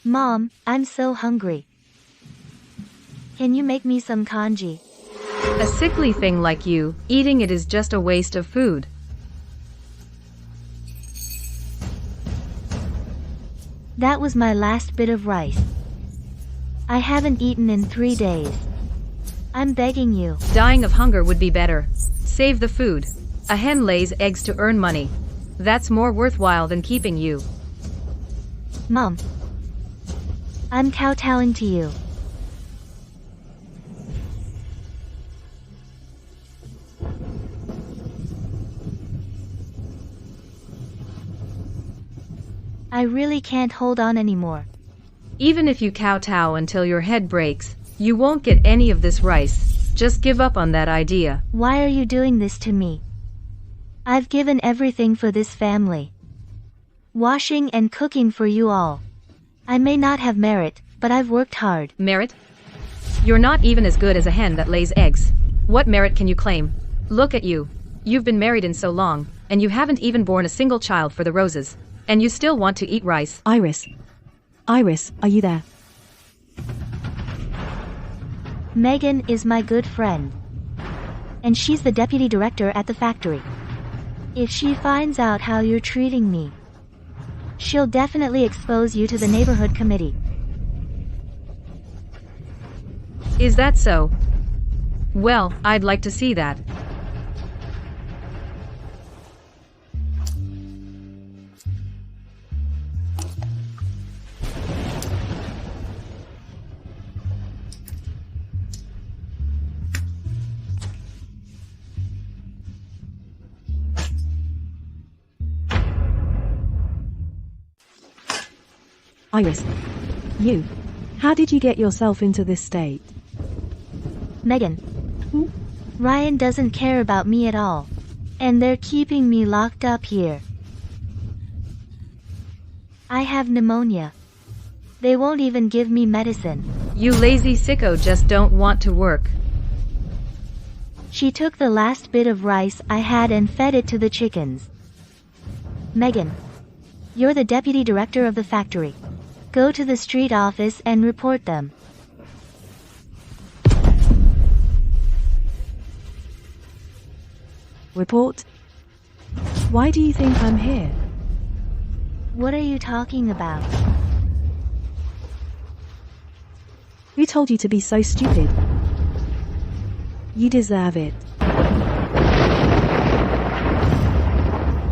Mom, I'm so hungry. Can you make me some congee? A sickly thing like you, eating it is just a waste of food. That was my last bit of rice. I haven't eaten in 3 days. I'm begging you. Dying of hunger would be better. Save the food. A hen lays eggs to earn money. That's more worthwhile than keeping you. Mom, I'm kowtowing to you. I really can't hold on anymore. Even if you kowtow until your head breaks, you won't get any of this rice. Just give up on that idea. Why are you doing this to me? I've given everything for this family. Washing and cooking for you all. I may not have merit, but I've worked hard. Merit? You're not even as good as a hen that lays eggs. What merit can you claim? Look at you. You've been married in so long, and you haven't even borne a single child for the roses. And you still want to eat rice. Iris. Iris, are you there? Megan is my good friend. And she's the deputy director at the factory. If she finds out how you're treating me, she'll definitely expose you to the neighborhood committee. Is that so? Well, I'd like to see that. Iris. You. How did you get yourself into this state? Megan. Ryan doesn't care about me at all. And they're keeping me locked up here. I have pneumonia. They won't even give me medicine. You lazy sicko just don't want to work. She took the last bit of rice I had and fed it to the chickens. Megan. You're the deputy director of the factory. Go to the street office and report them. Report? Why do you think I'm here? What are you talking about? Who told you to be so stupid? You deserve it.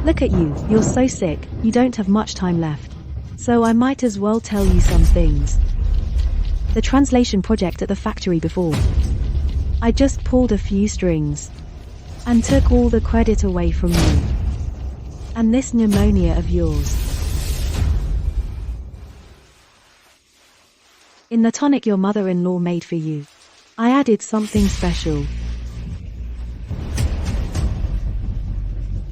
Look at you, you're so sick, you don't have much time left. So I might as well tell you some things. The translation project at the factory before. I just pulled a few strings. And took all the credit away from you. And this pneumonia of yours. In the tonic your mother-in-law made for you, I added something special.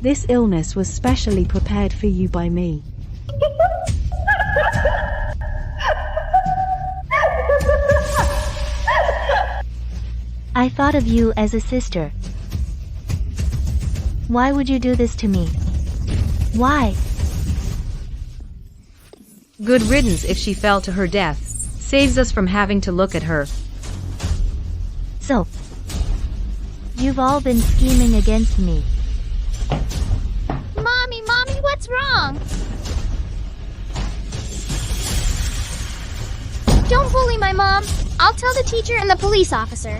This illness was specially prepared for you by me. I thought of you as a sister. Why would you do this to me? Why? Good riddance if she fell to her death. Saves us from having to look at her. So, you've all been scheming against me. Mommy, what's wrong? Don't bully my mom. I'll tell the teacher and the police officer.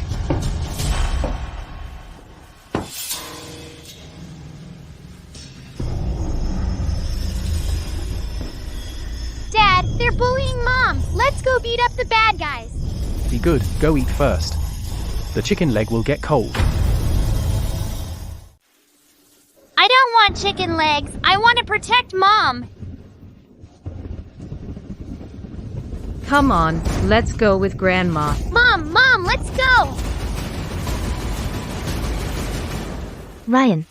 Dad, they're bullying Mom. Let's go beat up the bad guys. Be good, go eat first. The chicken leg will get cold. I don't want chicken legs. I want to protect Mom. Come on, let's go with Grandma. Mom, let's go. Ryan.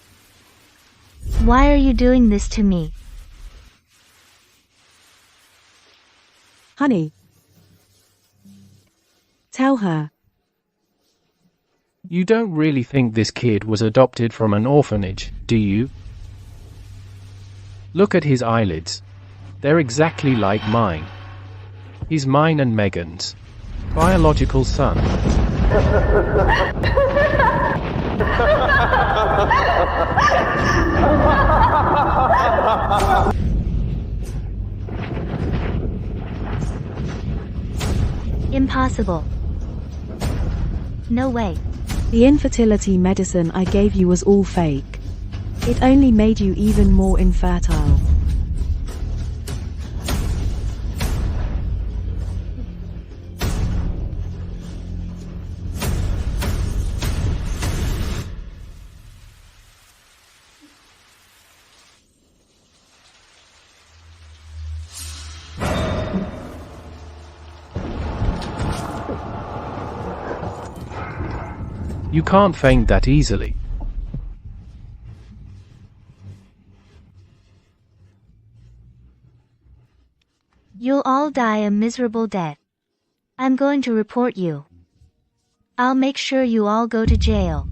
Why are you doing this to me? Honey. Tell her. You don't really think this kid was adopted from an orphanage, do you? Look at his eyelids. They're exactly like mine. He's mine and Megan's biological son. Impossible. No way. The infertility medicine I gave you was all fake. It only made you even more infertile. You can't faint that easily. You'll all die a miserable death. I'm going to report you. I'll make sure you all go to jail.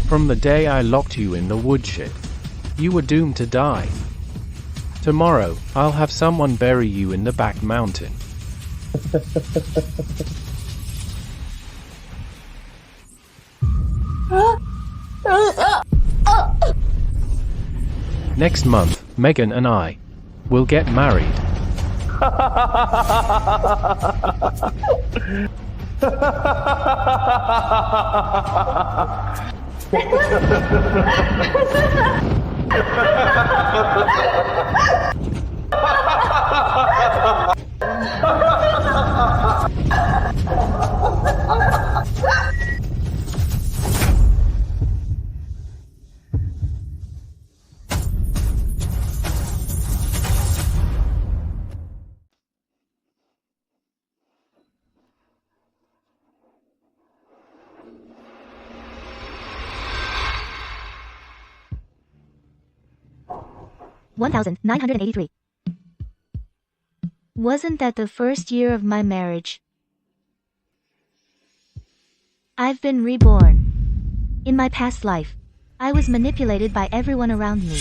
From the day I locked you in the woodshed, you were doomed to die. Tomorrow, I'll have someone bury you in the back mountain. Next month, Megan and I will get married. $1,983. Wasn't that the first year of my marriage? I've been reborn. In my past life, I was manipulated by everyone around me,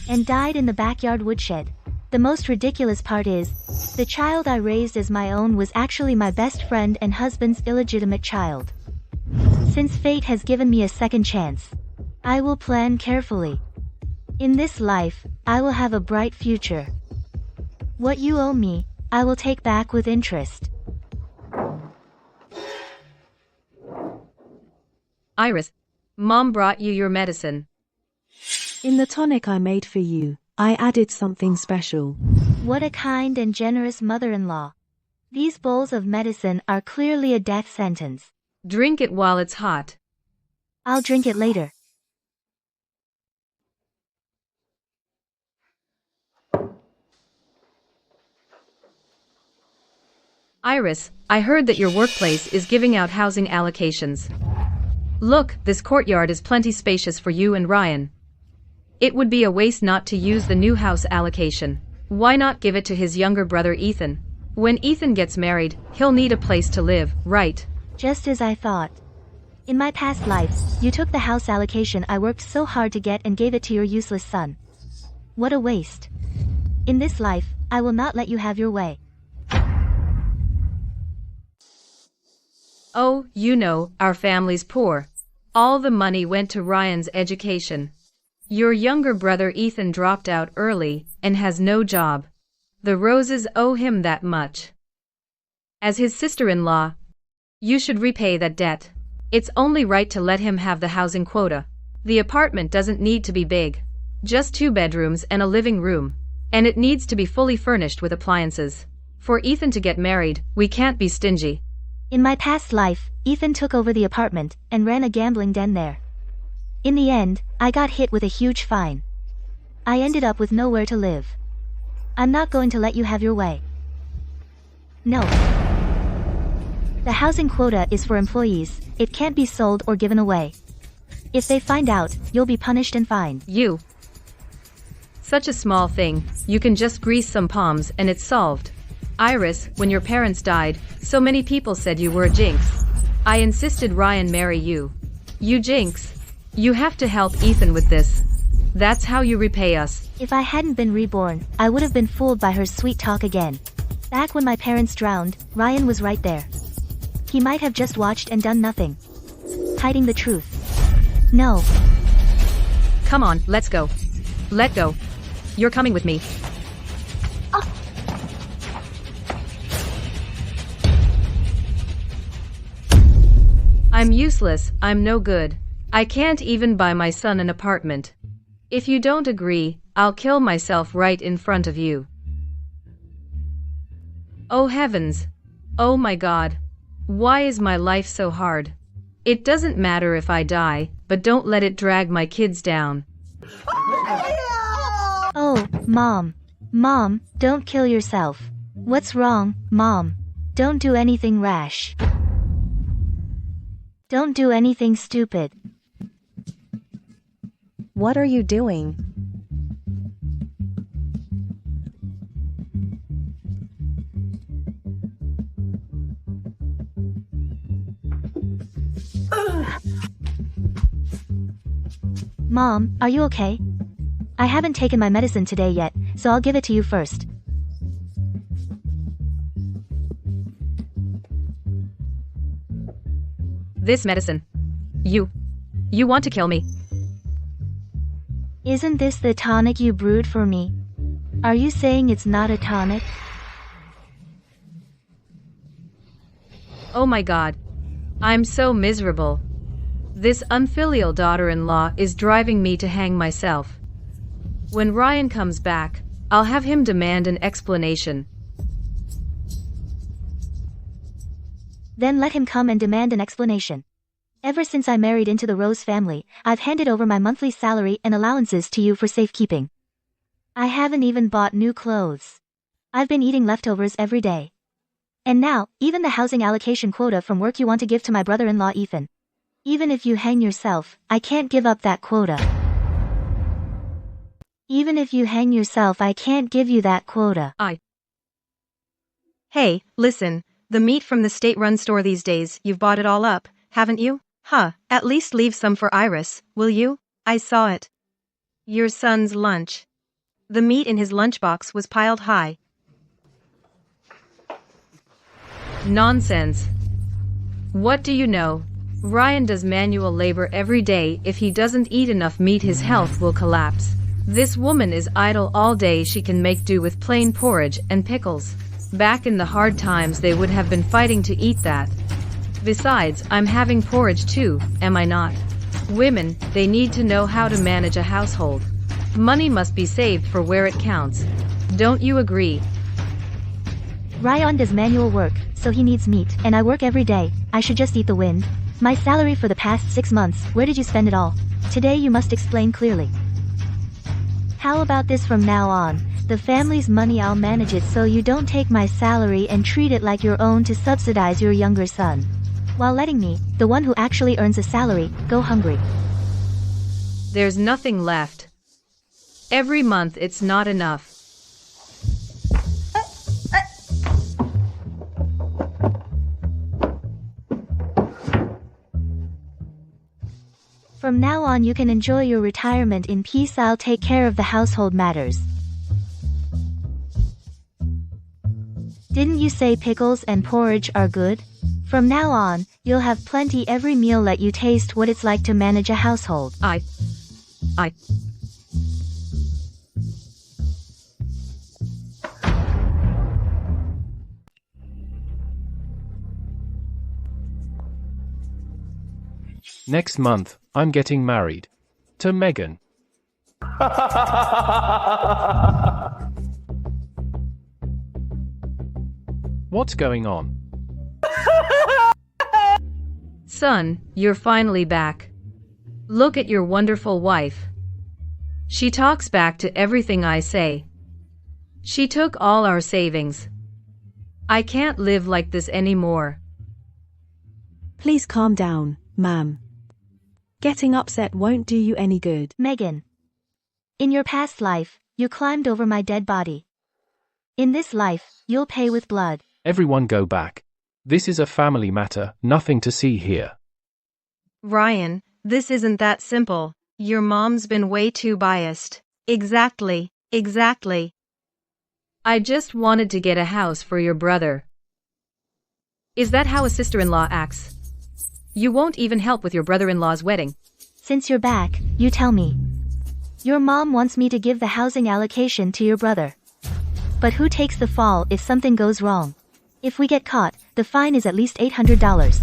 and died in the backyard woodshed. The most ridiculous part is, the child I raised as my own was actually my best friend and husband's illegitimate child. Since fate has given me a second chance, I will plan carefully. In this life, I will have a bright future. What you owe me, I will take back with interest. Iris, Mom brought you your medicine. In the tonic I made for you, I added something special. What a kind and generous mother-in-law. These bowls of medicine are clearly a death sentence. Drink it while it's hot. I'll drink it later. Iris, I heard that your workplace is giving out housing allocations. Look, this courtyard is plenty spacious for you and Ryan. It would be a waste not to use the new house allocation. Why not give it to his younger brother Ethan? When Ethan gets married, he'll need a place to live, right? Just as I thought. In my past life, you took the house allocation I worked so hard to get and gave it to your useless son. What a waste. In this life, I will not let you have your way. Oh, you know, our family's poor. All the money went to Ryan's education. Your younger brother Ethan dropped out early and has no job. The Roses owe him that much. As his sister-in-law, you should repay that debt. It's only right to let him have the housing quota. The apartment doesn't need to be big. Just 2 bedrooms and a living room. And it needs to be fully furnished with appliances. For Ethan to get married, we can't be stingy. In my past life, Ethan took over the apartment and ran a gambling den there. In the end, I got hit with a huge fine. I ended up with nowhere to live. I'm not going to let you have your way. No. The housing quota is for employees, it can't be sold or given away. If they find out, you'll be punished and fined. You. Such a small thing, you can just grease some palms and it's solved. Iris, when your parents died, so many people said you were a jinx. I insisted Ryan marry you. You jinx. You have to help Ethan with this. That's how you repay us. If I hadn't been reborn, I would have been fooled by her sweet talk again. Back when my parents drowned, Ryan was right there. He might have just watched and done nothing. Hiding the truth. No. Come on, let's go. Let go. You're coming with me. I'm useless, I'm no good. I can't even buy my son an apartment. If you don't agree, I'll kill myself right in front of you. Oh heavens. Oh my God. Why is my life so hard? It doesn't matter if I die, but don't let it drag my kids down. Oh, Mom. Mom, don't kill yourself. What's wrong, Mom? Don't do anything rash. Don't do anything stupid. What are you doing? Mom, are you okay? I haven't taken my medicine today yet, so I'll give it to you first. This medicine. You want to kill me? Isn't this the tonic you brewed for me? Are you saying it's not a tonic? Oh my God. I'm so miserable. This unfilial daughter-in-law is driving me to hang myself. When Ryan comes back, I'll have him demand an explanation. Then let him come and demand an explanation. Ever since I married into the Rose family, I've handed over my monthly salary and allowances to you for safekeeping. I haven't even bought new clothes. I've been eating leftovers every day. And now, even the housing allocation quota from work you want to give to my brother-in-law Ethan. Even if you hang yourself, I can't give up that quota. Even if you hang yourself, I can't give you that quota. Hey, listen, the meat from the state-run store these days, you've bought it all up, haven't you? Huh, at least leave some for Iris, will you? I saw it. Your son's lunch. The meat in his lunchbox was piled high. Nonsense. What do you know? Ryan does manual labor every day. If he doesn't eat enough meat, his health will collapse. This woman is idle all day. She can make do with plain porridge and pickles. Back in the hard times, they would have been fighting to eat that. Besides, I'm having porridge too, am I not? Women, they need to know how to manage a household. Money must be saved for where it counts. Don't you agree? Ryan does manual work, so he needs meat, and I work every day. I should just eat the wind. My salary for the past 6 months, where did you spend it all? Today you must explain clearly. How about this from now on? The family's money, I'll manage it so you don't take my salary and treat it like your own to subsidize your younger son. While letting me, the one who actually earns a salary, go hungry. There's nothing left. Every month it's not enough. From now on you can enjoy your retirement in peace. I'll take care of the household matters. Didn't you say pickles and porridge are good? From now on, you'll have plenty every meal. Let you taste what it's like to manage a household. I. Next month, I'm getting married. To Megan. What's going on? Son, you're finally back. Look at your wonderful wife. She talks back to everything I say. She took all our savings. I can't live like this anymore. Please calm down, ma'am. Getting upset won't do you any good. Megan. In your past life, you climbed over my dead body. In this life, you'll pay with blood. Everyone go back. This is a family matter, nothing to see here. Ryan, this isn't that simple. Your mom's been way too biased. Exactly. I just wanted to get a house for your brother. Is that how a sister-in-law acts? You won't even help with your brother-in-law's wedding. Since you're back, you tell me. Your mom wants me to give the housing allocation to your brother. But who takes the fall if something goes wrong? If we get caught, the fine is at least $800.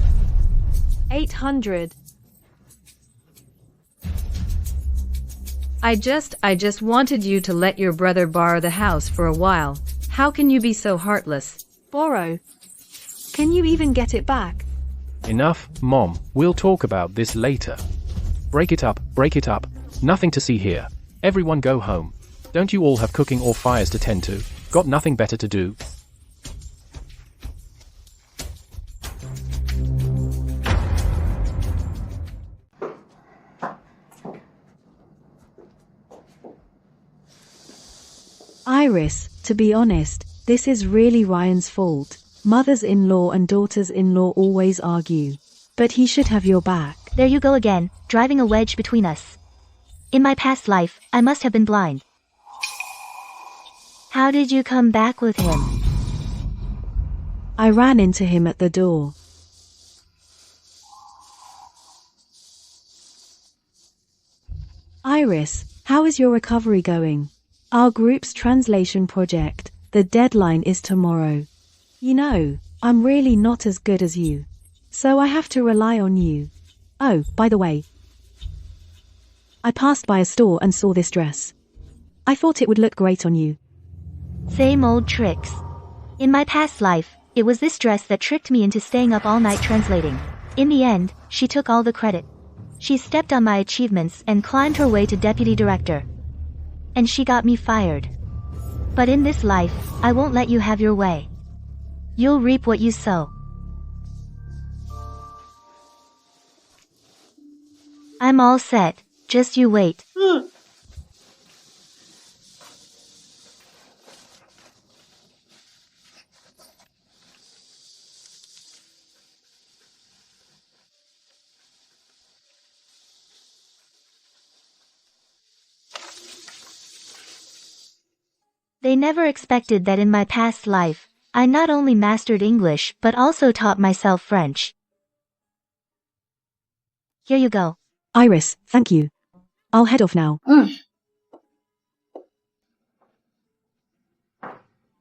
800. I just wanted you to let your brother borrow the house for a while. How can you be so heartless? Borrow? Can you even get it back? Enough, Mom, we'll talk about this later. Break it up. Nothing to see here. Everyone go home. Don't you all have cooking or fires to tend to? Got nothing better to do? Iris, to be honest, this is really Ryan's fault. Mothers-in-law and daughters-in-law always argue. But he should have your back. There you go again, driving a wedge between us. In my past life, I must have been blind. How did you come back with him? I ran into him at the door. Iris, how is your recovery going? Our group's translation project, the deadline is tomorrow. You know, I'm really not as good as you. So I have to rely on you. Oh, by the way, I passed by a store and saw this dress. I thought it would look great on you. Same old tricks. In my past life, it was this dress that tricked me into staying up all night translating. In the end, she took all the credit. She stepped on my achievements and climbed her way to deputy director. And she got me fired. But in this life, I won't let you have your way. You'll reap what you sow. I'm all set, just you wait. They never expected that in my past life, I not only mastered English but also taught myself French. Here you go. Iris, thank you. I'll head off now.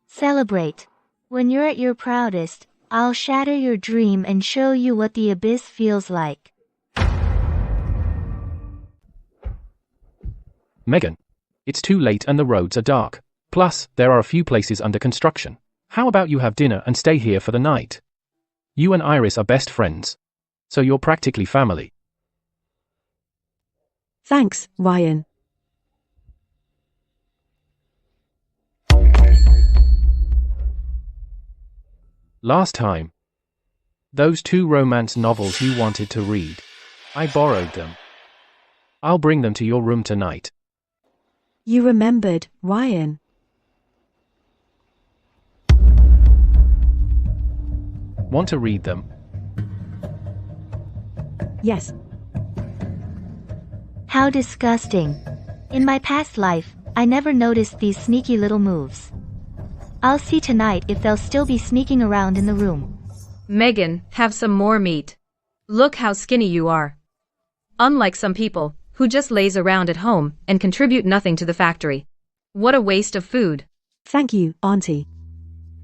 Celebrate. When you're at your proudest, I'll shatter your dream and show you what the abyss feels like. Megan. It's too late and the roads are dark. Plus, there are a few places under construction. How about you have dinner and stay here for the night? You and Iris are best friends. So you're practically family. Thanks, Ryan. Last time. Those 2 romance novels you wanted to read. I borrowed them. I'll bring them to your room tonight. You remembered, Ryan. Want to read them? Yes. How disgusting. In my past life, I never noticed these sneaky little moves. I'll see tonight if they'll still be sneaking around in the room. Megan, have some more meat. Look how skinny you are. Unlike some people, who just lays around at home and contribute nothing to the factory. What a waste of food. Thank you, Auntie.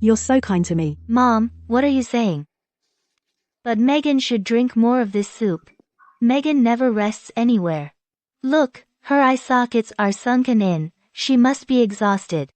You're so kind to me. Mom, what are you saying? But Megan should drink more of this soup. Megan never rests anywhere. Look, her eye sockets are sunken in, she must be exhausted.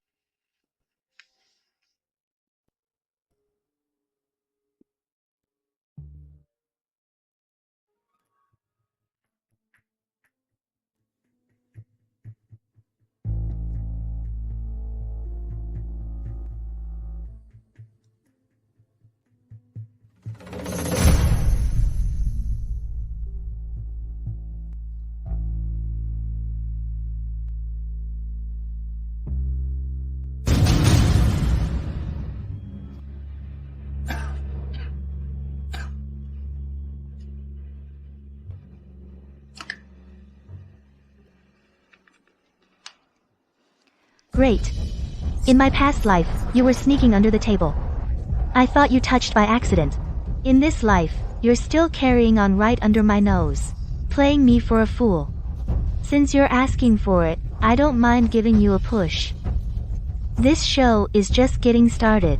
Great. In my past life, you were sneaking under the table. I thought you touched by accident. In this life, you're still carrying on right under my nose, playing me for a fool. Since you're asking for it, I don't mind giving you a push. This show is just getting started.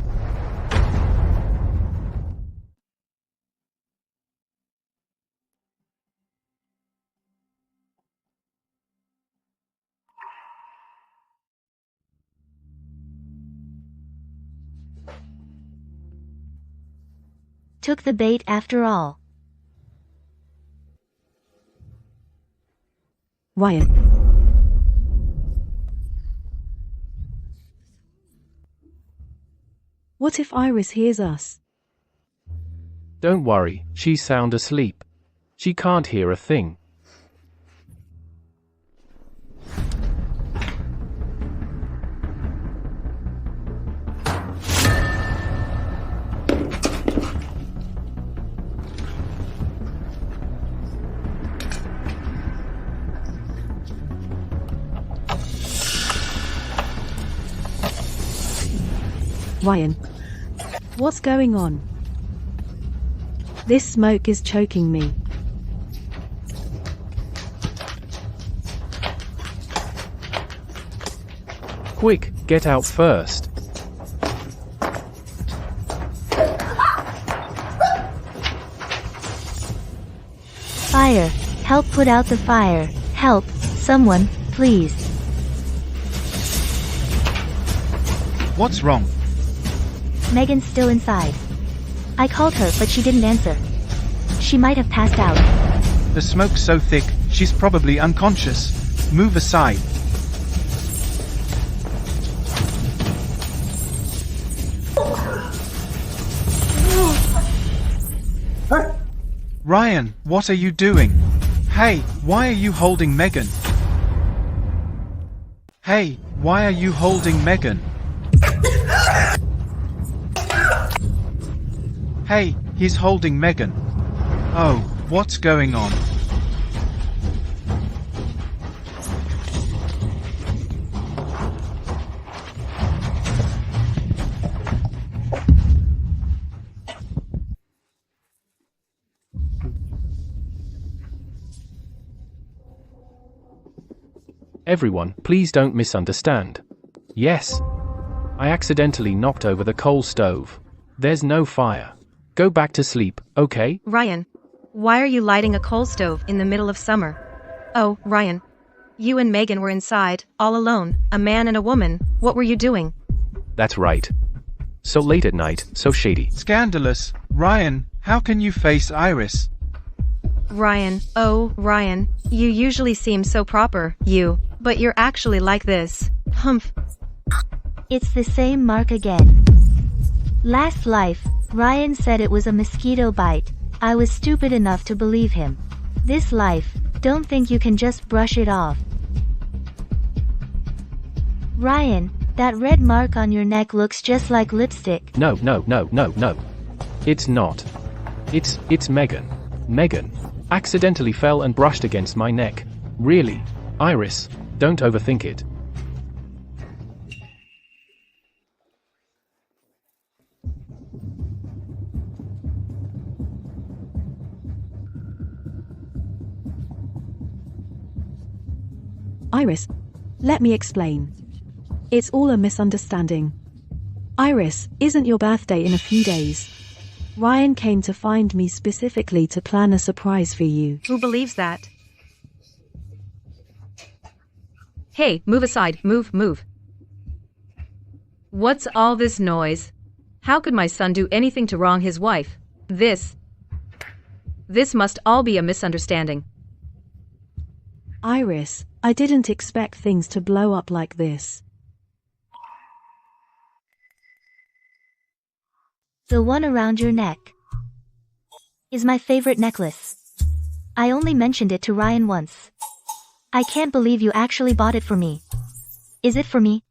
Took the bait after all. Ryan. What if Iris hears us? Don't worry, she's sound asleep. She can't hear a thing. Ryan. What's going on? This smoke is choking me. Quick, get out first. Fire! Help put out the fire! Help! Someone, please! What's wrong? Megan's still inside. I called her but she didn't answer. She might have passed out. The smoke's so thick, she's probably unconscious. Move aside. Ryan, what are you doing? Hey, why are you holding Megan? Hey, why are you holding Megan? Hey, he's holding Megan. Oh, what's going on? Everyone, please don't misunderstand. Yes. I accidentally knocked over the coal stove. There's no fire. Go back to sleep, okay? Ryan, why are you lighting a coal stove in the middle of summer? Oh, Ryan. You and Megan were inside, all alone, a man and a woman. What were you doing? That's right. So late at night, so shady. Scandalous. Ryan, how can you face Iris? Ryan, oh, Ryan, you usually seem so proper, but you're actually like this. Humph. It's the same mark again. Last life, Ryan said it was a mosquito bite. I was stupid enough to believe him. This life, don't think you can just brush it off. Ryan, that red mark on your neck looks just like lipstick. No. It's not. It's Megan. Megan accidentally fell and brushed against my neck. Really? Iris, don't overthink it. Iris, let me explain. It's all a misunderstanding. Iris, isn't your birthday in a few days? Ryan came to find me specifically to plan a surprise for you. Who believes that? Hey, move aside, move. What's all this noise? How could my son do anything to wrong his wife? This must all be a misunderstanding. Iris, I didn't expect things to blow up like this. The one around your neck is my favorite necklace. I only mentioned it to Ryan once. I can't believe you actually bought it for me. Is it for me?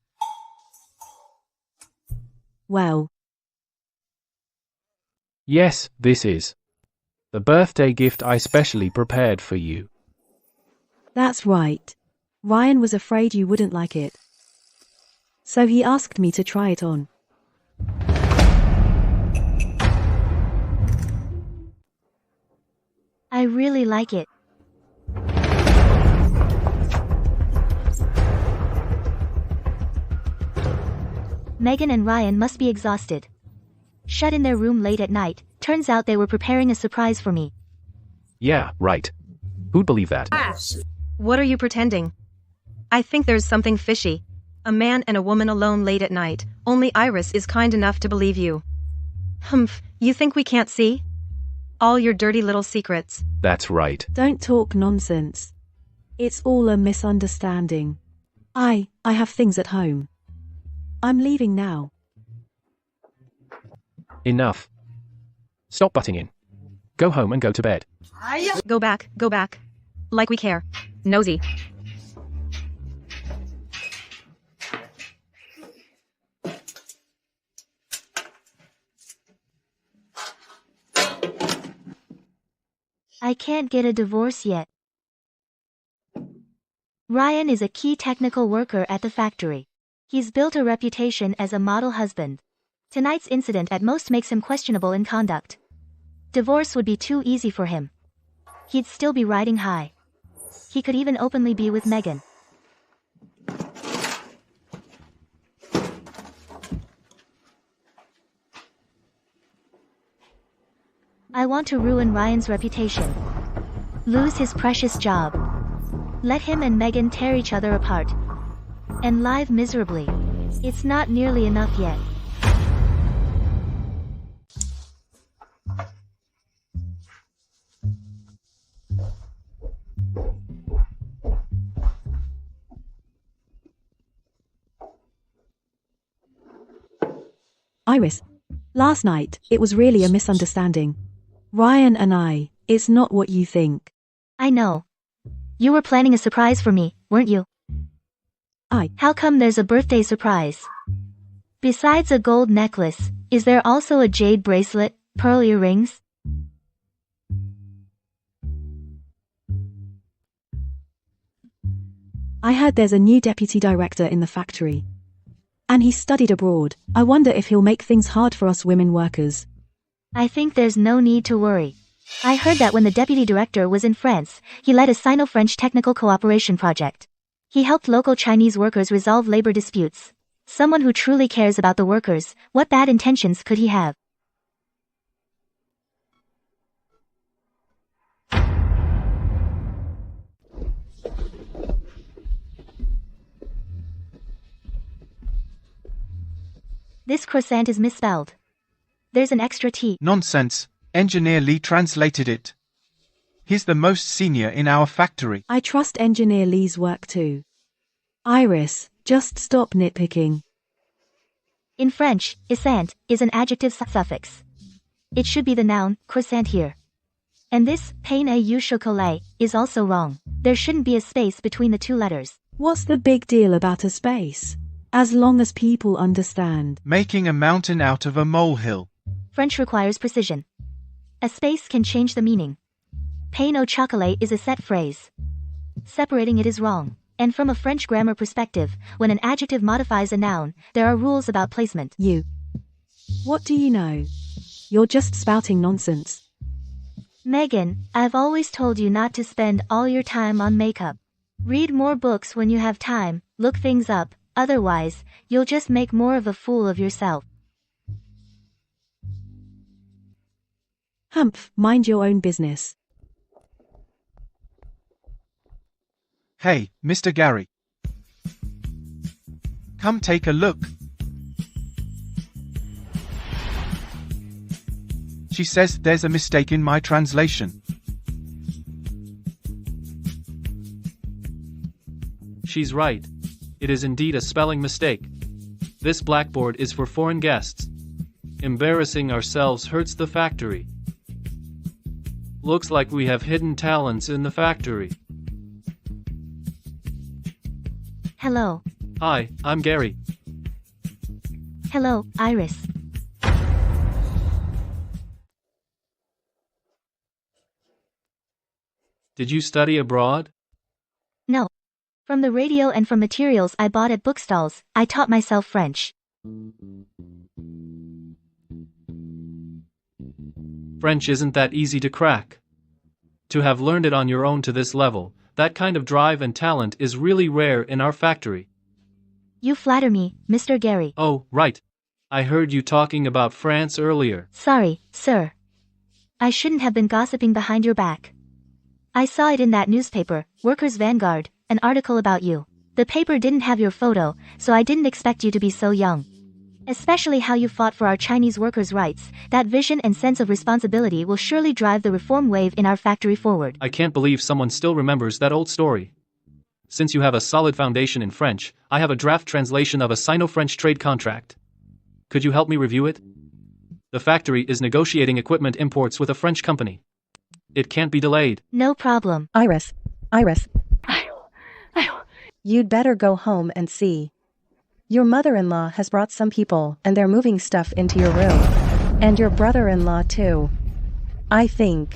Well. Yes, this is the birthday gift I specially prepared for you. That's right. Ryan was afraid you wouldn't like it. So he asked me to try it on. I really like it. Megan and Ryan must be exhausted. Shut in their room late at night, turns out they were preparing a surprise for me. Yeah, right. Who'd believe that? What are you pretending? I think there's something fishy. A man and a woman alone late at night. Only Iris is kind enough to believe you. Humph, you think we can't see? All your dirty little secrets. That's right. Don't talk nonsense. It's all a misunderstanding. I have things at home. I'm leaving now. Enough. Stop butting in. Go home and go to bed. Go back, go back. Like we care. Nosy. I can't get a divorce yet. Ryan is a key technical worker at the factory. He's built a reputation as a model husband. Tonight's incident at most makes him questionable in conduct. Divorce would be too easy for him. He'd still be riding high. He could even openly be with Megan. I want to ruin Ryan's reputation. Lose his precious job. Let him and Megan tear each other apart. And live miserably. It's not nearly enough yet. Iris. Last night, it was really a misunderstanding. Ryan and it's not what you think. I know. You were planning a surprise for me, weren't you? How come there's a birthday surprise? Besides a gold necklace, is there also a jade bracelet, pearl earrings? I heard there's a new deputy director in the factory. And he studied abroad. I wonder if he'll make things hard for us women workers. I think there's no need to worry. I heard that when the deputy director was in France, he led a Sino-French technical cooperation project. He helped local Chinese workers resolve labor disputes. Someone who truly cares about the workers, what bad intentions could he have? This croissant is misspelled. There's an extra T. Nonsense. Engineer Lee translated it. He's the most senior in our factory. I trust Engineer Lee's work too. Iris, just stop nitpicking. In French, "isant" is an adjective suffix. It should be the noun, croissant here. And this, pain au chocolat, is also wrong. There shouldn't be a space between the two letters. What's the big deal about a space? As long as people understand. Making a mountain out of a molehill. French requires precision. A space can change the meaning. Pain au chocolat is a set phrase. Separating it is wrong. And from a French grammar perspective, when an adjective modifies a noun, there are rules about placement. What do you know? You're just spouting nonsense. Megan, I've always told you not to spend all your time on makeup. Read more books when you have time, look things up, otherwise, you'll just make more of a fool of yourself. Humph, mind your own business. Hey, Mr. Gary. Come take a look. She says there's a mistake in my translation. She's right. It is indeed a spelling mistake. This blackboard is for foreign guests. Embarrassing ourselves hurts the factory. Looks like we have hidden talents in the factory. Hello. Hi, I'm Gary. Hello, Iris. Did you study abroad? No. From the radio and from materials I bought at bookstalls, I taught myself French. French isn't that easy to crack. To have learned it on your own to this level, that kind of drive and talent is really rare in our factory. You flatter me, Mr. Gary. Oh, right. I heard you talking about France earlier. Sorry, sir. I shouldn't have been gossiping behind your back. I saw it in that newspaper, Workers' Vanguard, an article about you. The paper didn't have your photo, so I didn't expect you to be so young. Especially how you fought for our Chinese workers' rights. That vision and sense of responsibility will surely drive the reform wave in our factory forward. I can't believe someone still remembers that old story. Since you have a solid foundation in French, I have a draft translation of a Sino-French trade contract. Could you help me review it? The factory is negotiating equipment imports with a French company. It can't be delayed. No problem. Iris. You'd better go home and see. Your mother-in-law has brought some people and they're moving stuff into your room. And your brother-in-law too. I think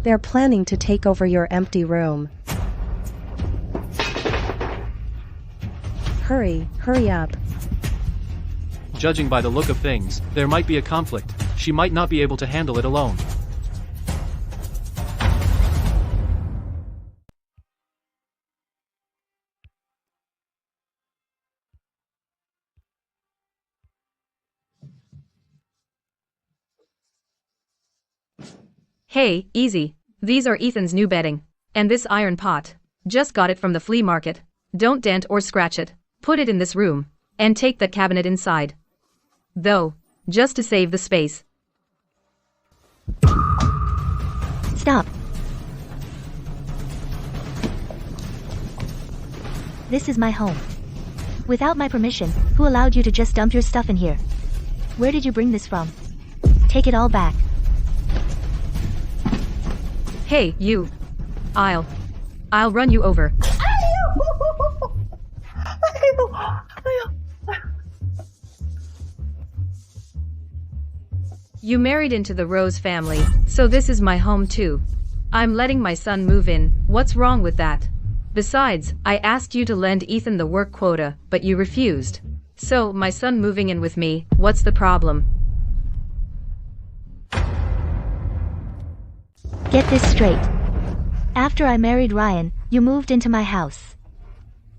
they're planning to take over your empty room. Hurry up. Judging by the look of things, there might be a conflict. She might not be able to handle it alone. Hey, easy. These are Ethan's new bedding. And this iron pot. Just got it from the flea market. Don't dent or scratch it. Put it in this room. And take that cabinet inside. Though, just to save the space. Stop. This is my home. Without my permission, who allowed you to just dump your stuff in here? Where did you bring this from? Take it all back. Hey, you. I'll run you over. You married into the Rose family, so this is my home too. I'm letting my son move in. What's wrong with that? Besides, I asked you to lend Ethan the work quota, but you refused. So, my son moving in with me, what's the problem? Get this straight. After I married Ryan, you moved into my house.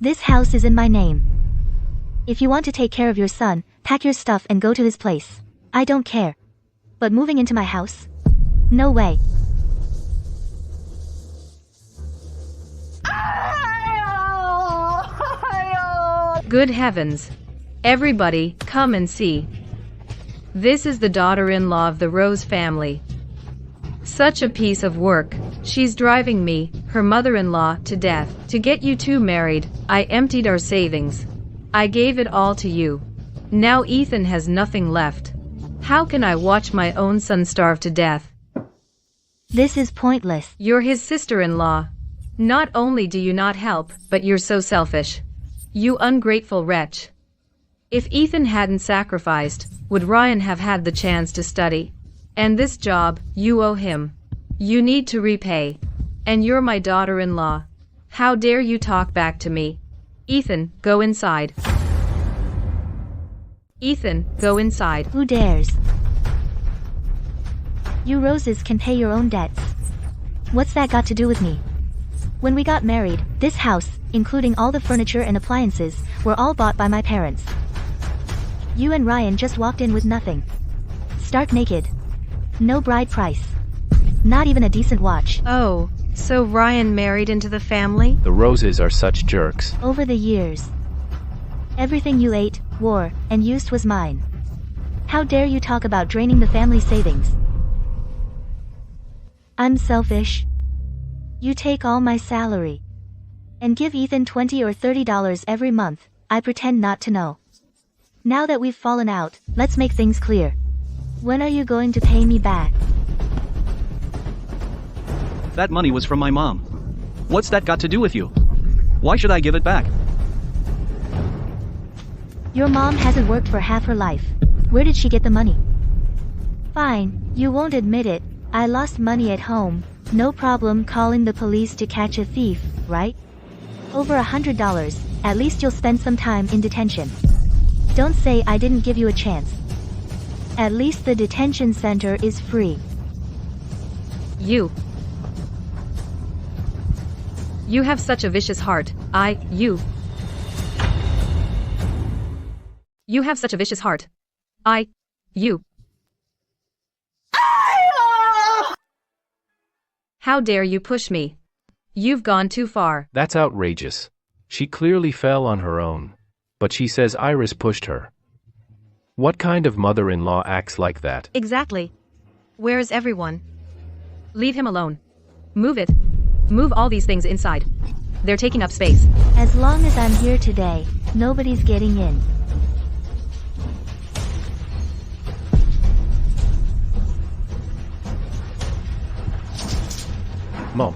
This house is in my name. If you want to take care of your son, pack your stuff and go to his place. I don't care. But moving into my house? No way. Good heavens. Everybody, come and see. This is the daughter-in-law of the Rose family. Such a piece of work. She's driving me, her mother-in-law, to death. To get you two married, I emptied our savings. I gave it all to you. Now Ethan has nothing left. How can I watch my own son starve to death? This is pointless. You're his sister-in-law. Not only do you not help, but you're so selfish. You ungrateful wretch. If Ethan hadn't sacrificed, would Ryan have had the chance to study? And this job, you owe him. You need to repay. And you're my daughter-in-law. How dare you talk back to me? Ethan, go inside. Ethan, go inside. Who dares? You Roses can pay your own debts. What's that got to do with me? When we got married, this house, including all the furniture and appliances, were all bought by my parents. You and Ryan just walked in with nothing. Stark naked. No bride price. Not even a decent watch. Oh, so Ryan married into the family? The Roses are such jerks. Over the years, everything you ate, wore, and used was mine. How dare you talk about draining the family savings? I'm selfish. You take all my salary and give Ethan $20 or $30 every month. I pretend not to know. Now that we've fallen out, let's make things clear. When are you going to pay me back? That money was from my mom. What's that got to do with you? Why should I give it back? Your mom hasn't worked for half her life. Where did she get the money? Fine, you won't admit it. I lost money at home. No problem calling the police to catch a thief, right? Over $100. At least you'll spend some time in detention. Don't say I didn't give you a chance. At least the detention center is free. You have such a vicious heart. You have such a vicious heart. You. How dare you push me? You've gone too far. That's outrageous. She clearly fell on her own. But she says Iris pushed her. What kind of mother-in-law acts like that? Exactly. Where's everyone? Leave him alone. Move it. Move all these things inside. They're taking up space. As long as I'm here today, nobody's getting in. Mom.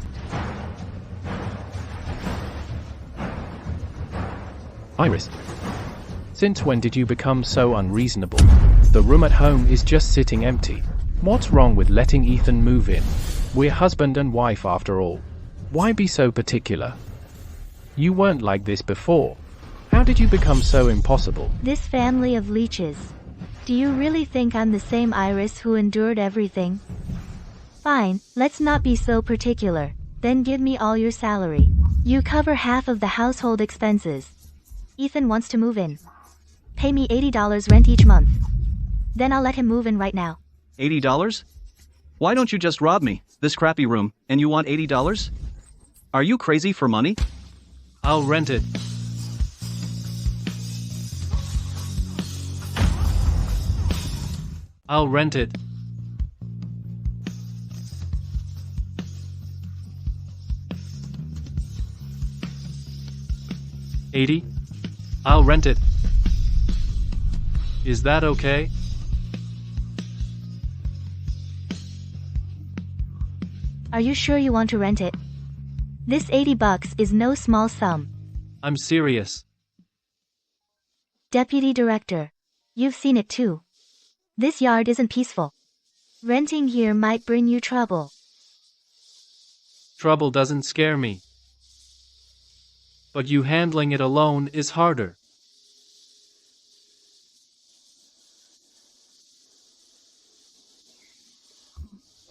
Iris. Since when did you become so unreasonable? The room at home is just sitting empty. What's wrong with letting Ethan move in? We're husband and wife after all. Why be so particular? You weren't like this before. How did you become so impossible? This family of leeches. Do you really think I'm the same Iris who endured everything? Fine, let's not be so particular. Then give me all your salary. You cover half of the household expenses. Ethan wants to move in. Pay me $80 rent each month. Then I'll let him move in right now. $80? Why don't you just rob me, this crappy room, and you want $80? Are you crazy for money? I'll rent it. I'll rent it. $80? I'll rent it. Is that okay? Are you sure you want to rent it? This $80 is no small sum. I'm serious. Deputy Director. You've seen it too. This yard isn't peaceful. Renting here might bring you trouble. Trouble doesn't scare me. But you handling it alone is harder.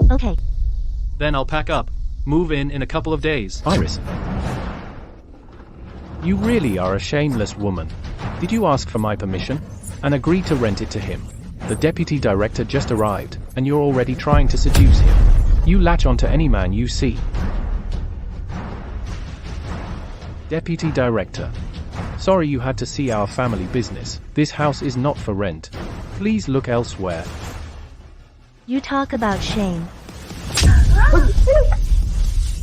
Okay. Then I'll pack up, move in a couple of days. Iris. You really are a shameless woman. Did you ask for my permission? And agree to rent it to him? The deputy director just arrived, and you're already trying to seduce him. You latch onto any man you see. Deputy Director. Sorry you had to see our family business. This house is not for rent. Please look elsewhere. You talk about shame.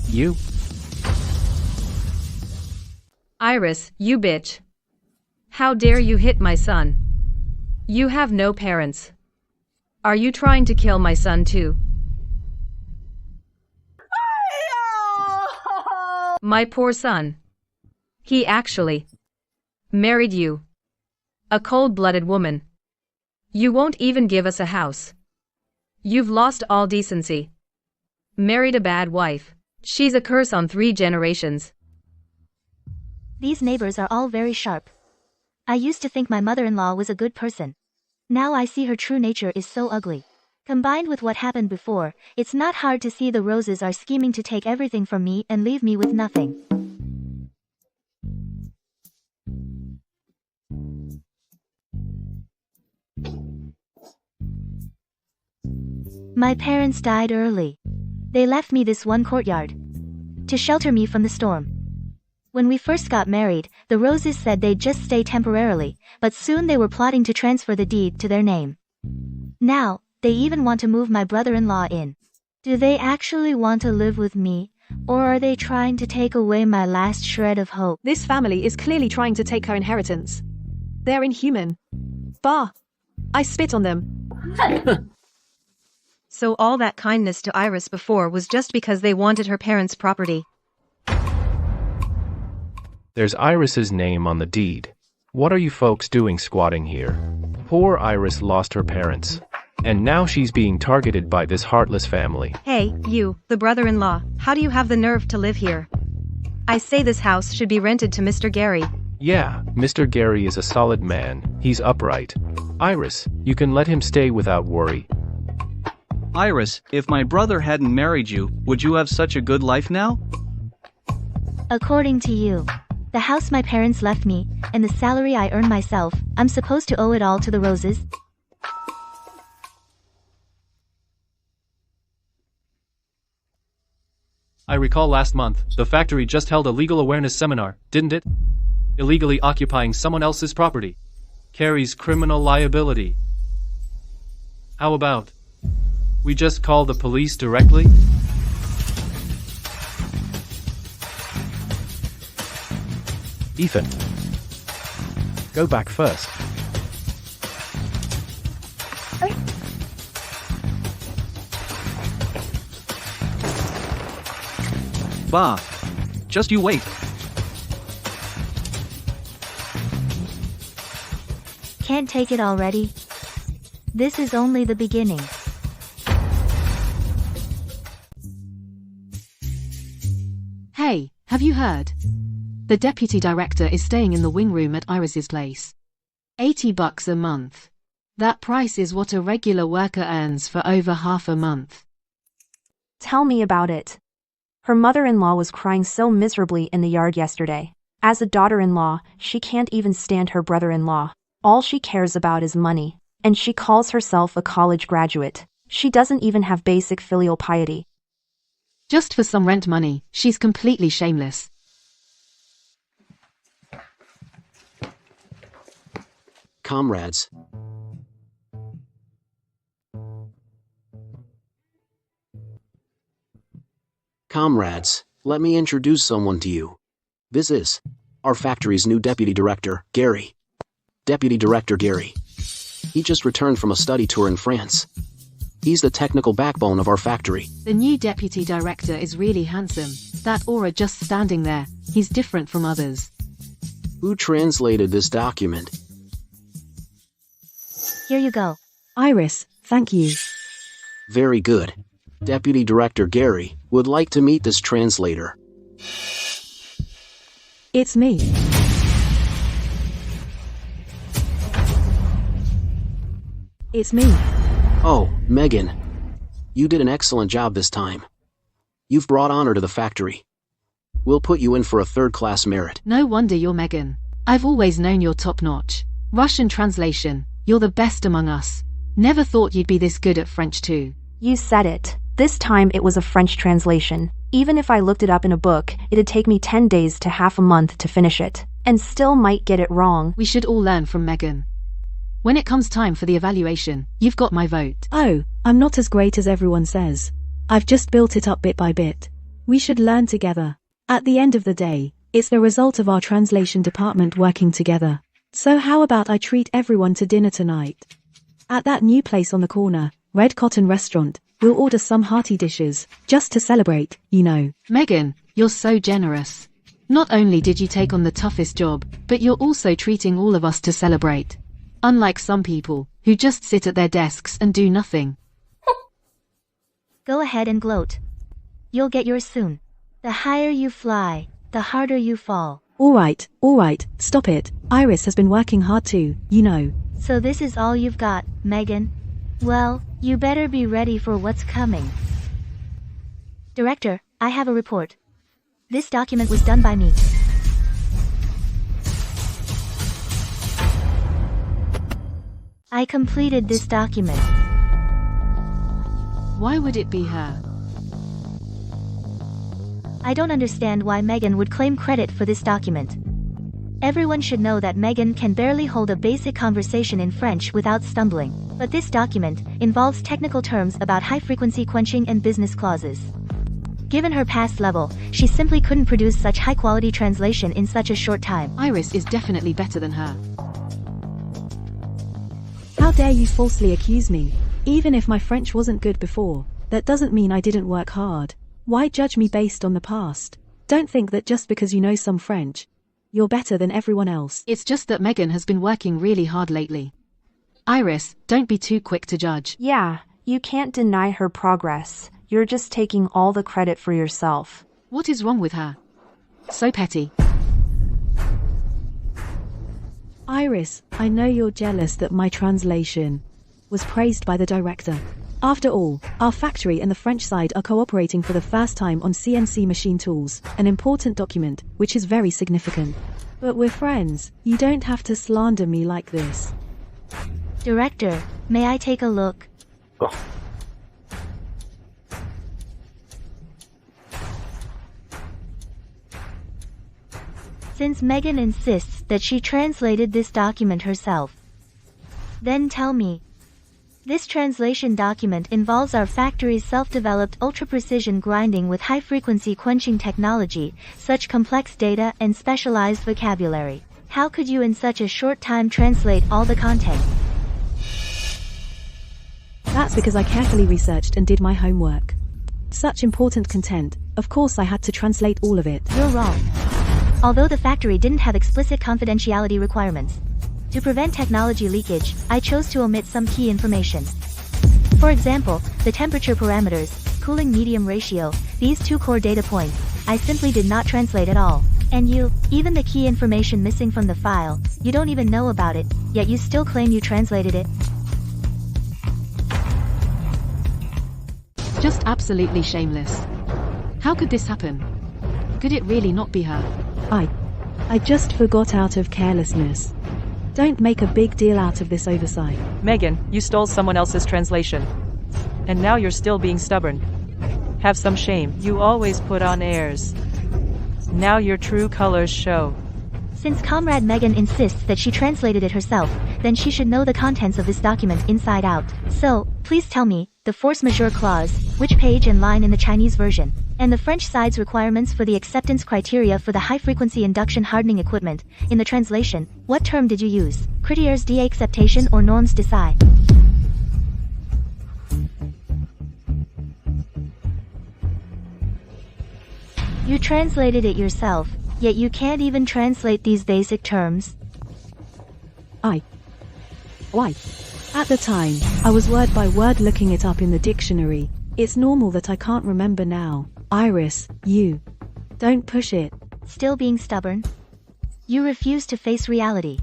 You? Iris, you bitch. How dare you hit my son? You have no parents. Are you trying to kill my son too? My poor son. He actually married you. A cold-blooded woman. You won't even give us a house. You've lost all decency. Married a bad wife. She's a curse on 3 generations. These neighbors are all very sharp. I used to think my mother-in-law was a good person. Now I see her true nature is so ugly. Combined with what happened before, it's not hard to see the Roses are scheming to take everything from me and leave me with nothing. My parents died early. They left me this one courtyard to shelter me from the storm. When we first got married, the Roses said they'd just stay temporarily, but soon they were plotting to transfer the deed to their name. Now, they even want to move my brother-in-law in. Do they actually want to live with me, or are they trying to take away my last shred of hope? This family is clearly trying to take her inheritance. They're inhuman. Bah! I spit on them. So all that kindness to Iris before was just because they wanted her parents' property. There's Iris's name on the deed. What are you folks doing squatting here? Poor Iris lost her parents. And now she's being targeted by this heartless family. Hey, you, the brother-in-law, how do you have the nerve to live here? I say this house should be rented to Mr. Gary. Yeah, Mr. Gary is a solid man. He's upright. Iris, you can let him stay without worry. Iris, if my brother hadn't married you, would you have such a good life now? According to you, the house my parents left me, and the salary I earn myself, I'm supposed to owe it all to the roses? I recall last month, the factory just held a legal awareness seminar, didn't it? Illegally occupying someone else's property carries criminal liability. How about we just call the police directly? Ethan, go back first. Bah. Just you wait. Can't take it already? This is only the beginning. Hey, have you heard? The deputy director is staying in the wing room at Iris's place. $80 a month. That price is what a regular worker earns for over half a month. Tell me about it. Her mother-in-law was crying so miserably in the yard yesterday. As a daughter-in-law, she can't even stand her brother-in-law. All she cares about is money, and she calls herself a college graduate. She doesn't even have basic filial piety. Just for some rent money, she's completely shameless. Comrades. Comrades, let me introduce someone to you. This is our factory's new deputy director, Gary. Deputy Director Gary. He just returned from a study tour in France. He's the technical backbone of our factory. The new deputy director is really handsome. That aura just standing there. He's different from others. Who translated this document? Here you go. Iris, thank you. Very good. Deputy Director Gary would like to meet this translator. It's me. It's me. Oh, Megan. You did an excellent job this time. You've brought honor to the factory. We'll put you in for a third-class merit. No wonder you're Megan. I've always known you're top-notch. Russian translation. You're the best among us. Never thought you'd be this good at French too. You said it. This time it was a French translation. Even if I looked it up in a book, it'd take me 10 days to half a month to finish it. And still might get it wrong. We should all learn from Megan. When it comes time for the evaluation, you've got my vote. Oh, I'm not as great as everyone says. I've just built it up bit by bit. We should learn together. At the end of the day, it's the result of our translation department working together. So how about I treat everyone to dinner tonight? At that new place on the corner, Red Cotton Restaurant, we'll order some hearty dishes, just to celebrate, you know. Megan, you're so generous. Not only did you take on the toughest job, but you're also treating all of us to celebrate. Unlike some people, who just sit at their desks and do nothing. Go ahead and gloat. You'll get yours soon. The higher you fly, the harder you fall. Alright, stop it. Iris has been working hard too, you know. So this is all you've got, Megan? Well, you better be ready for what's coming. Director, I have a report. This document was done by me. I completed this document. Why would it be her? I don't understand why Megan would claim credit for this document. Everyone should know that Megan can barely hold a basic conversation in French without stumbling. But this document involves technical terms about high-frequency quenching and business clauses. Given her past level, she simply couldn't produce such high-quality translation in such a short time. Iris is definitely better than her. How dare you falsely accuse me? Even if my French wasn't good before, that doesn't mean I didn't work hard. Why judge me based on the past? Don't think that just because you know some French, you're better than everyone else. It's just that Megan has been working really hard lately. Iris, don't be too quick to judge. Yeah, you can't deny her progress. You're just taking all the credit for yourself. What is wrong with her? So petty. Iris, I know you're jealous that my translation was praised by the director. After all, our factory and the French side are cooperating for the first time on CNC machine tools, an important document, which is very significant. But we're friends. You don't have to slander me like this. Director, may I take a look? Since Megan insists that she translated this document herself, then tell me. This translation document involves our factory's self-developed ultra-precision grinding with high-frequency quenching technology, such complex data and specialized vocabulary. How could you in such a short time translate all the content? That's because I carefully researched and did my homework. Such important content, of course I had to translate all of it. You're wrong. Although the factory didn't have explicit confidentiality requirements, to prevent technology leakage, I chose to omit some key information. For example, the temperature parameters, cooling medium ratio, these two core data points, I simply did not translate at all. And you, even the key information missing from the file, you don't even know about it, yet you still claim you translated it. Just absolutely shameless. How could this happen? Could it really not be her? I just forgot out of carelessness. Don't make a big deal out of this oversight. Megan, you stole someone else's translation. And now you're still being stubborn. Have some shame. You always put on airs. Now your true colors show. Since Comrade Megan insists that she translated it herself, then she should know the contents of this document inside out. So, please tell me, the force majeure clause, which page and line in the Chinese version, and the French side's requirements for the acceptance criteria for the high-frequency induction hardening equipment. In the translation, what term did you use? Critères d'acceptation or normes d'essai? You translated it yourself, yet you can't even translate these basic terms. Why? At the time, I was word by word looking it up in the dictionary. It's normal that I can't remember now. Iris, you. Don't push it. Still being stubborn? You refuse to face reality.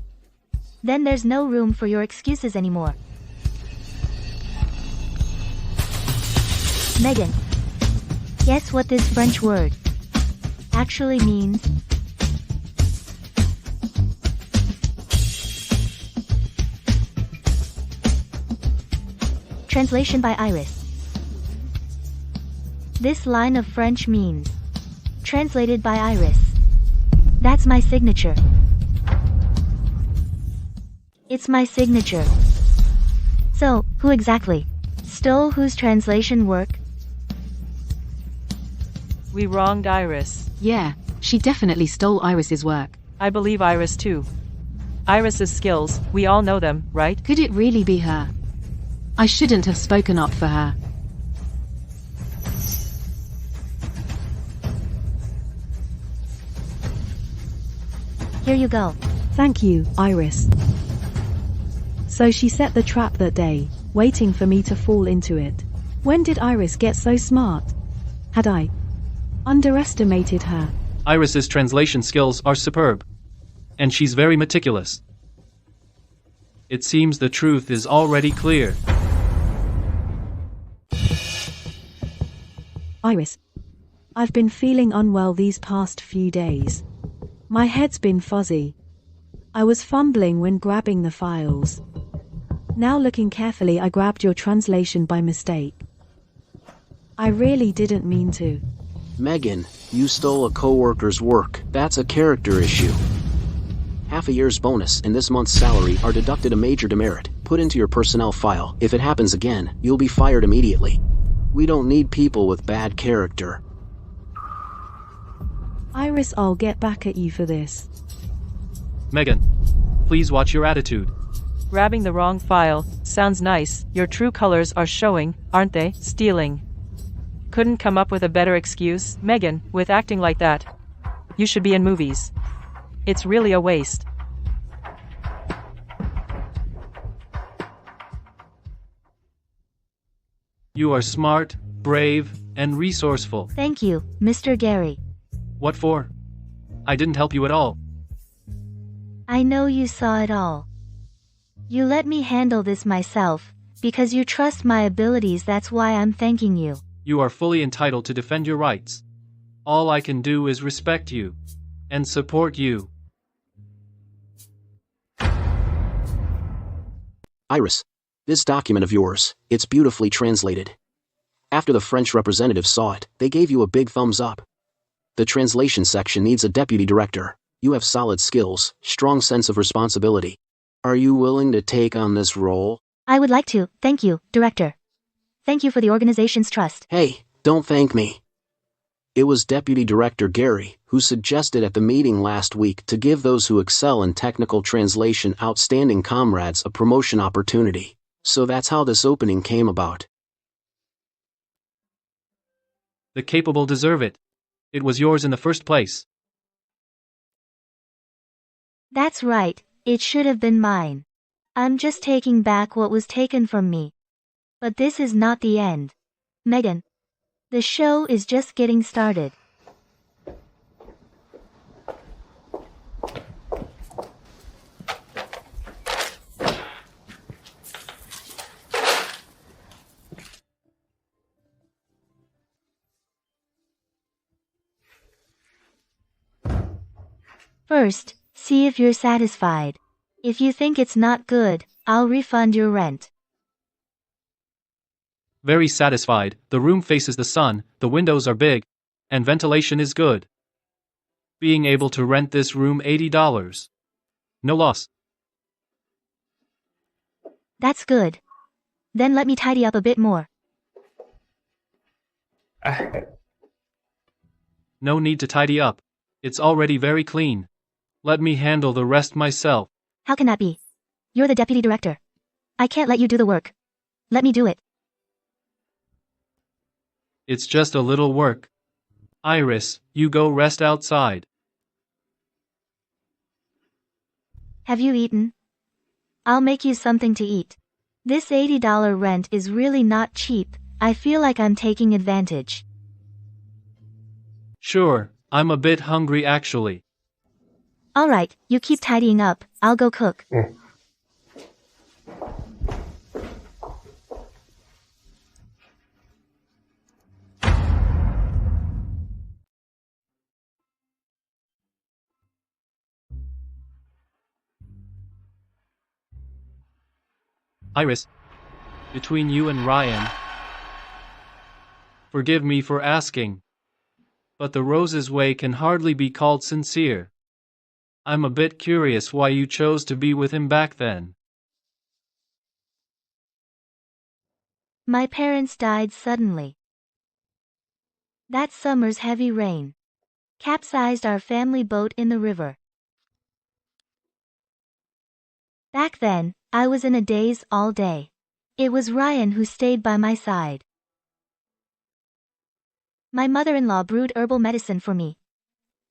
Then there's no room for your excuses anymore. Megan, guess what this French word actually means? Translation by Iris. This line of French means, translated by Iris. That's my signature. It's my signature. So, who exactly stole whose translation work? We wronged Iris. Yeah, she definitely stole Iris's work. I believe Iris too. Iris's skills, we all know them, right? Could it really be her? I shouldn't have spoken up for her. Here you go. Thank you, Iris. So she set the trap that day, waiting for me to fall into it. When did Iris get so smart? Had I underestimated her? Iris's translation skills are superb. And she's very meticulous. It seems the truth is already clear. Iris, I've been feeling unwell these past few days. My head's been fuzzy. I was fumbling when grabbing the files. Now looking carefully, I grabbed your translation by mistake. I really didn't mean to. Megan, you stole a coworker's work. That's a character issue. Half a year's bonus and this month's salary are deducted a major demerit, put into your personnel file. If it happens again, you'll be fired immediately. We don't need people with bad character. Iris, I'll get back at you for this. Megan, please watch your attitude. Grabbing the wrong file, sounds nice. Your true colors are showing, aren't they? Stealing. Couldn't come up with a better excuse? Megan, with acting like that, you should be in movies. It's really a waste. You are smart, brave, and resourceful. Thank you, Mr. Gary. What for? I didn't help you at all. I know you saw it all. You let me handle this myself, because you trust my abilities. That's why I'm thanking you. You are fully entitled to defend your rights. All I can do is respect you and support you. Iris, this document of yours, it's beautifully translated. After the French representative saw it, they gave you a big thumbs up. The translation section needs a deputy director. You have solid skills, strong sense of responsibility. Are you willing to take on this role? I would like to, thank you, Director. Thank you for the organization's trust. Hey, don't thank me. It was Deputy Director Gary who suggested at the meeting last week to give those who excel in technical translation outstanding comrades a promotion opportunity. So that's how this opening came about. The capable deserve it. It was yours in the first place. That's right, it should have been mine. I'm just taking back what was taken from me. But this is not the end. Megan, the show is just getting started. First, see if you're satisfied. If you think it's not good, I'll refund your rent. Very satisfied. The room faces the sun, the windows are big, and ventilation is good. Being able to rent this room $80. No loss. That's good. Then let me tidy up a bit more. No need to tidy up. It's already very clean. Let me handle the rest myself. How can that be? You're the deputy director. I can't let you do the work. Let me do it. It's just a little work. Iris, you go rest outside. Have you eaten? I'll make you something to eat. This $80 rent is really not cheap. I feel like I'm taking advantage. Sure, I'm a bit hungry actually. Alright, you keep tidying up, I'll go cook. Iris, between you and Ryan, forgive me for asking, but the Rose's way can hardly be called sincere. I'm a bit curious why you chose to be with him back then. My parents died suddenly. That summer's heavy rain capsized our family boat in the river. Back then, I was in a daze all day. It was Ryan who stayed by my side. My mother-in-law brewed herbal medicine for me.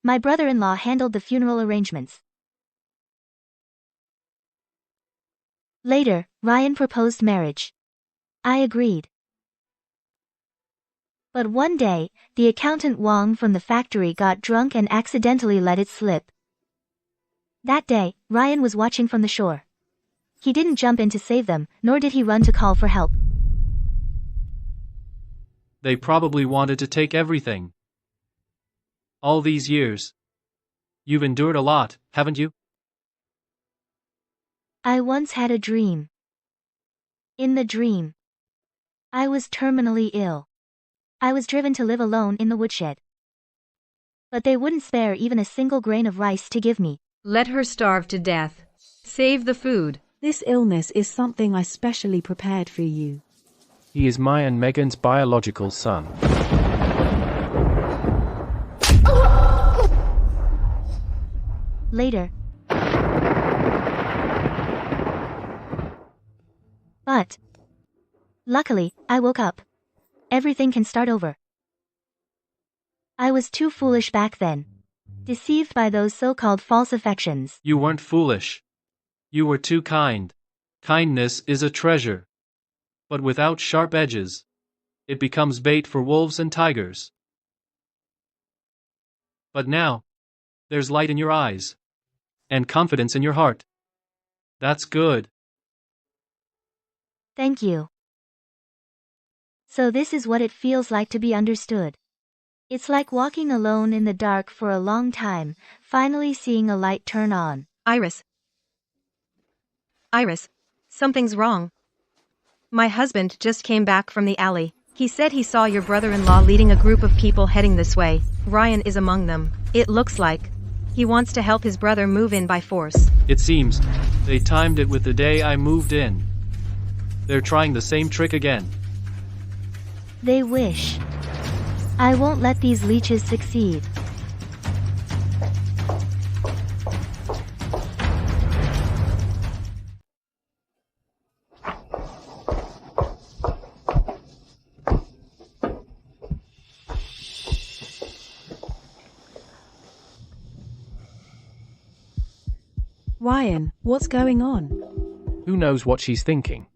My brother-in-law handled the funeral arrangements. Later, Ryan proposed marriage. I agreed. But one day, the accountant Wong from the factory got drunk and accidentally let it slip. That day, Ryan was watching from the shore. He didn't jump in to save them, nor did he run to call for help. They probably wanted to take everything. All these years. You've endured a lot, haven't you? I once had a dream. In the dream, I was terminally ill. I was driven to live alone in the woodshed. But they wouldn't spare even a single grain of rice to give me. Let her starve to death. Save the food. This illness is something I specially prepared for you. He is my and Megan's biological son. Later. But luckily, I woke up. Everything can start over. I was too foolish back then. Deceived by those so-called false affections. You weren't foolish. You were too kind. Kindness is a treasure. But without sharp edges, it becomes bait for wolves and tigers. But now, There's light in your eyes. And confidence in your heart. That's good. Thank you. So this is what it feels like to be understood. It's like walking alone in the dark for a long time, finally seeing a light turn on. Iris. Iris, something's wrong. My husband just came back from the alley. He said he saw your brother-in-law leading a group of people heading this way. Ryan is among them. It looks like he wants to help his brother move in by force. It seems they timed it with the day I moved in. They're trying the same trick again. They wish. I won't let these leeches succeed. Ryan, what's going on? Who knows what she's thinking?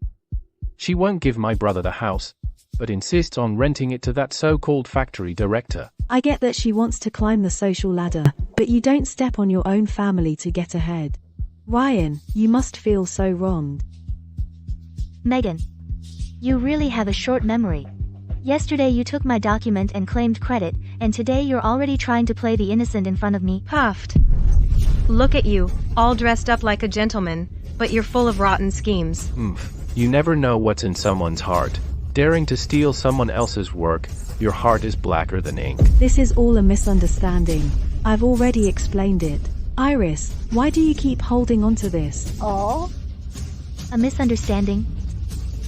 She won't give my brother the house, but insists on renting it to that so-called factory director. I get that she wants to climb the social ladder, but you don't step on your own family to get ahead. Ryan, you must feel so wronged. Megan, you really have a short memory. Yesterday you took my document and claimed credit, and today you're already trying to play the innocent in front of me. Puffed. Look at you, all dressed up like a gentleman, but you're full of rotten schemes. You never know what's in someone's heart. Daring to steal someone else's work, your heart is blacker than ink. This is all a misunderstanding. I've already explained it. Iris, why do you keep holding on to this? Oh? A misunderstanding?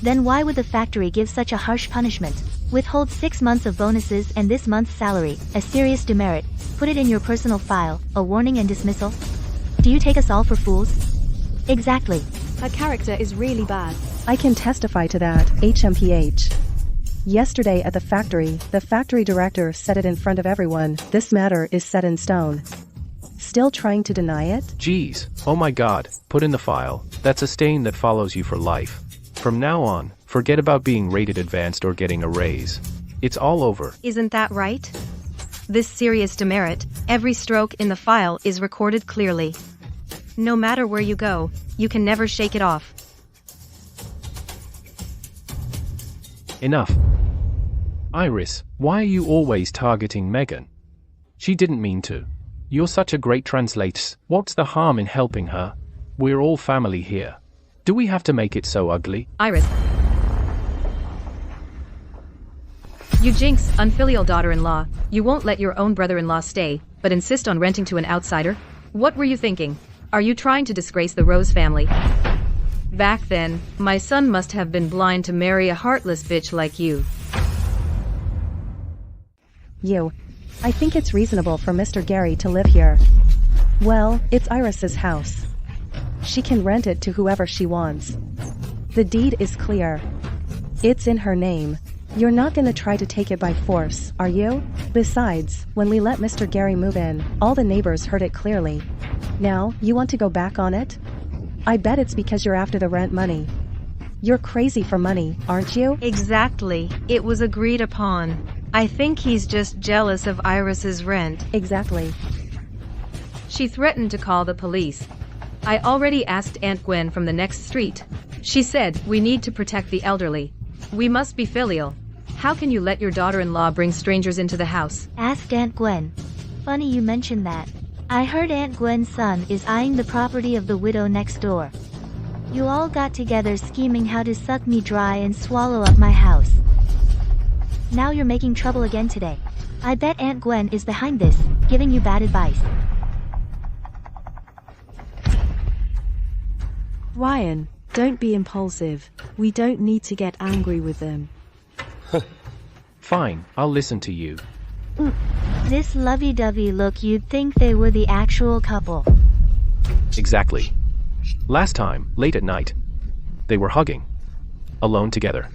Then why would the factory give such a harsh punishment? Withhold 6 months of bonuses and this month's salary, a serious demerit, put it in your personal file, a warning and dismissal? Do you take us all for fools? Exactly. Her character is really bad. I can testify to that, HMPH. Yesterday at the factory director said it in front of everyone, this matter is set in stone. Still trying to deny it? Geez, oh my god, put in the file. That's a stain that follows you for life. From now on, forget about being rated advanced or getting a raise. It's all over. Isn't that right? This serious demerit, every stroke in the file is recorded clearly. No matter where you go, you can never shake it off. Enough. Iris, why are you always targeting Megan? She didn't mean to. You're such a great translator. What's the harm in helping her? We're all family here. Do we have to make it so ugly? Iris. You jinx, unfilial daughter-in-law. You won't let your own brother-in-law stay, but insist on renting to an outsider? What were you thinking? Are you trying to disgrace the Rose family? Back then, my son must have been blind to marry a heartless bitch like you. I think it's reasonable for Mr. Gary to live here. Well, it's Iris's house. She can rent it to whoever she wants. The deed is clear. It's in her name. You're not gonna try to take it by force, are you? Besides, when we let Mr. Gary move in, all the neighbors heard it clearly. Now, you want to go back on it? I bet it's because you're after the rent money. You're crazy for money, aren't you? Exactly. It was agreed upon. I think he's just jealous of Iris's rent. Exactly. She threatened to call the police. I already asked Aunt Gwen from the next street. She said, we need to protect the elderly. We must be filial. How can you let your daughter-in-law bring strangers into the house? Asked Aunt Gwen. Funny you mentioned that. I heard Aunt Gwen's son is eyeing the property of the widow next door. You all got together scheming how to suck me dry and swallow up my house. Now you're making trouble again today. I bet Aunt Gwen is behind this, giving you bad advice. Ryan, don't be impulsive. We don't need to get angry with them. Fine, I'll listen to you. This lovey-dovey look, you'd think they were the actual couple. Exactly. Last time, late at night, they were hugging. Alone together.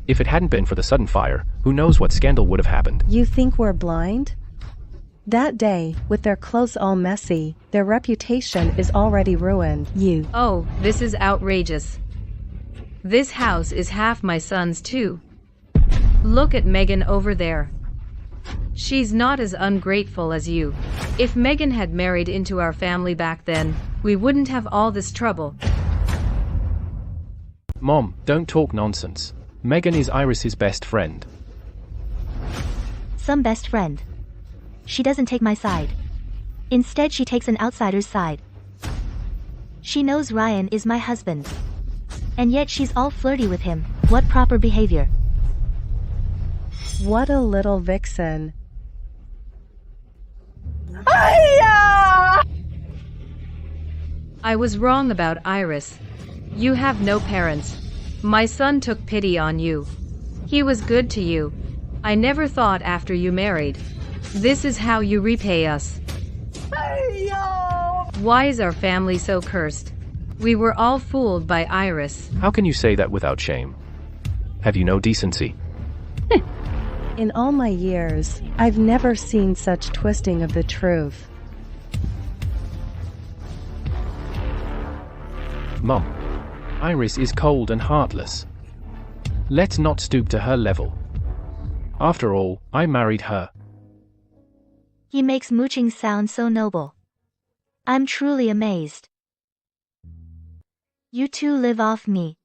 If it hadn't been for the sudden fire, who knows what scandal would have happened. You think we're blind? That day, with their clothes all messy, their reputation is already ruined. Oh, this is outrageous. This house is half my son's too. Look at Megan over there. She's not as ungrateful as you. If Megan had married into our family back then, we wouldn't have all this trouble. Mom, don't talk nonsense. Megan is Iris's best friend. Some best friend. She doesn't take my side. Instead, she takes an outsider's side. She knows Ryan is my husband. And yet she's all flirty with him. What proper behavior? What a little vixen. I was wrong about Iris. You have no parents. My son took pity on you. He was good to you. I never thought after you married. This is how you repay us. Why is our family so cursed? We were all fooled by Iris. How can you say that without shame? Have you no decency? In all my years, I've never seen such twisting of the truth. Mom, Iris is cold and heartless. Let's not stoop to her level. After all, I married her. He makes mooching sound so noble. I'm truly amazed. You two live off me.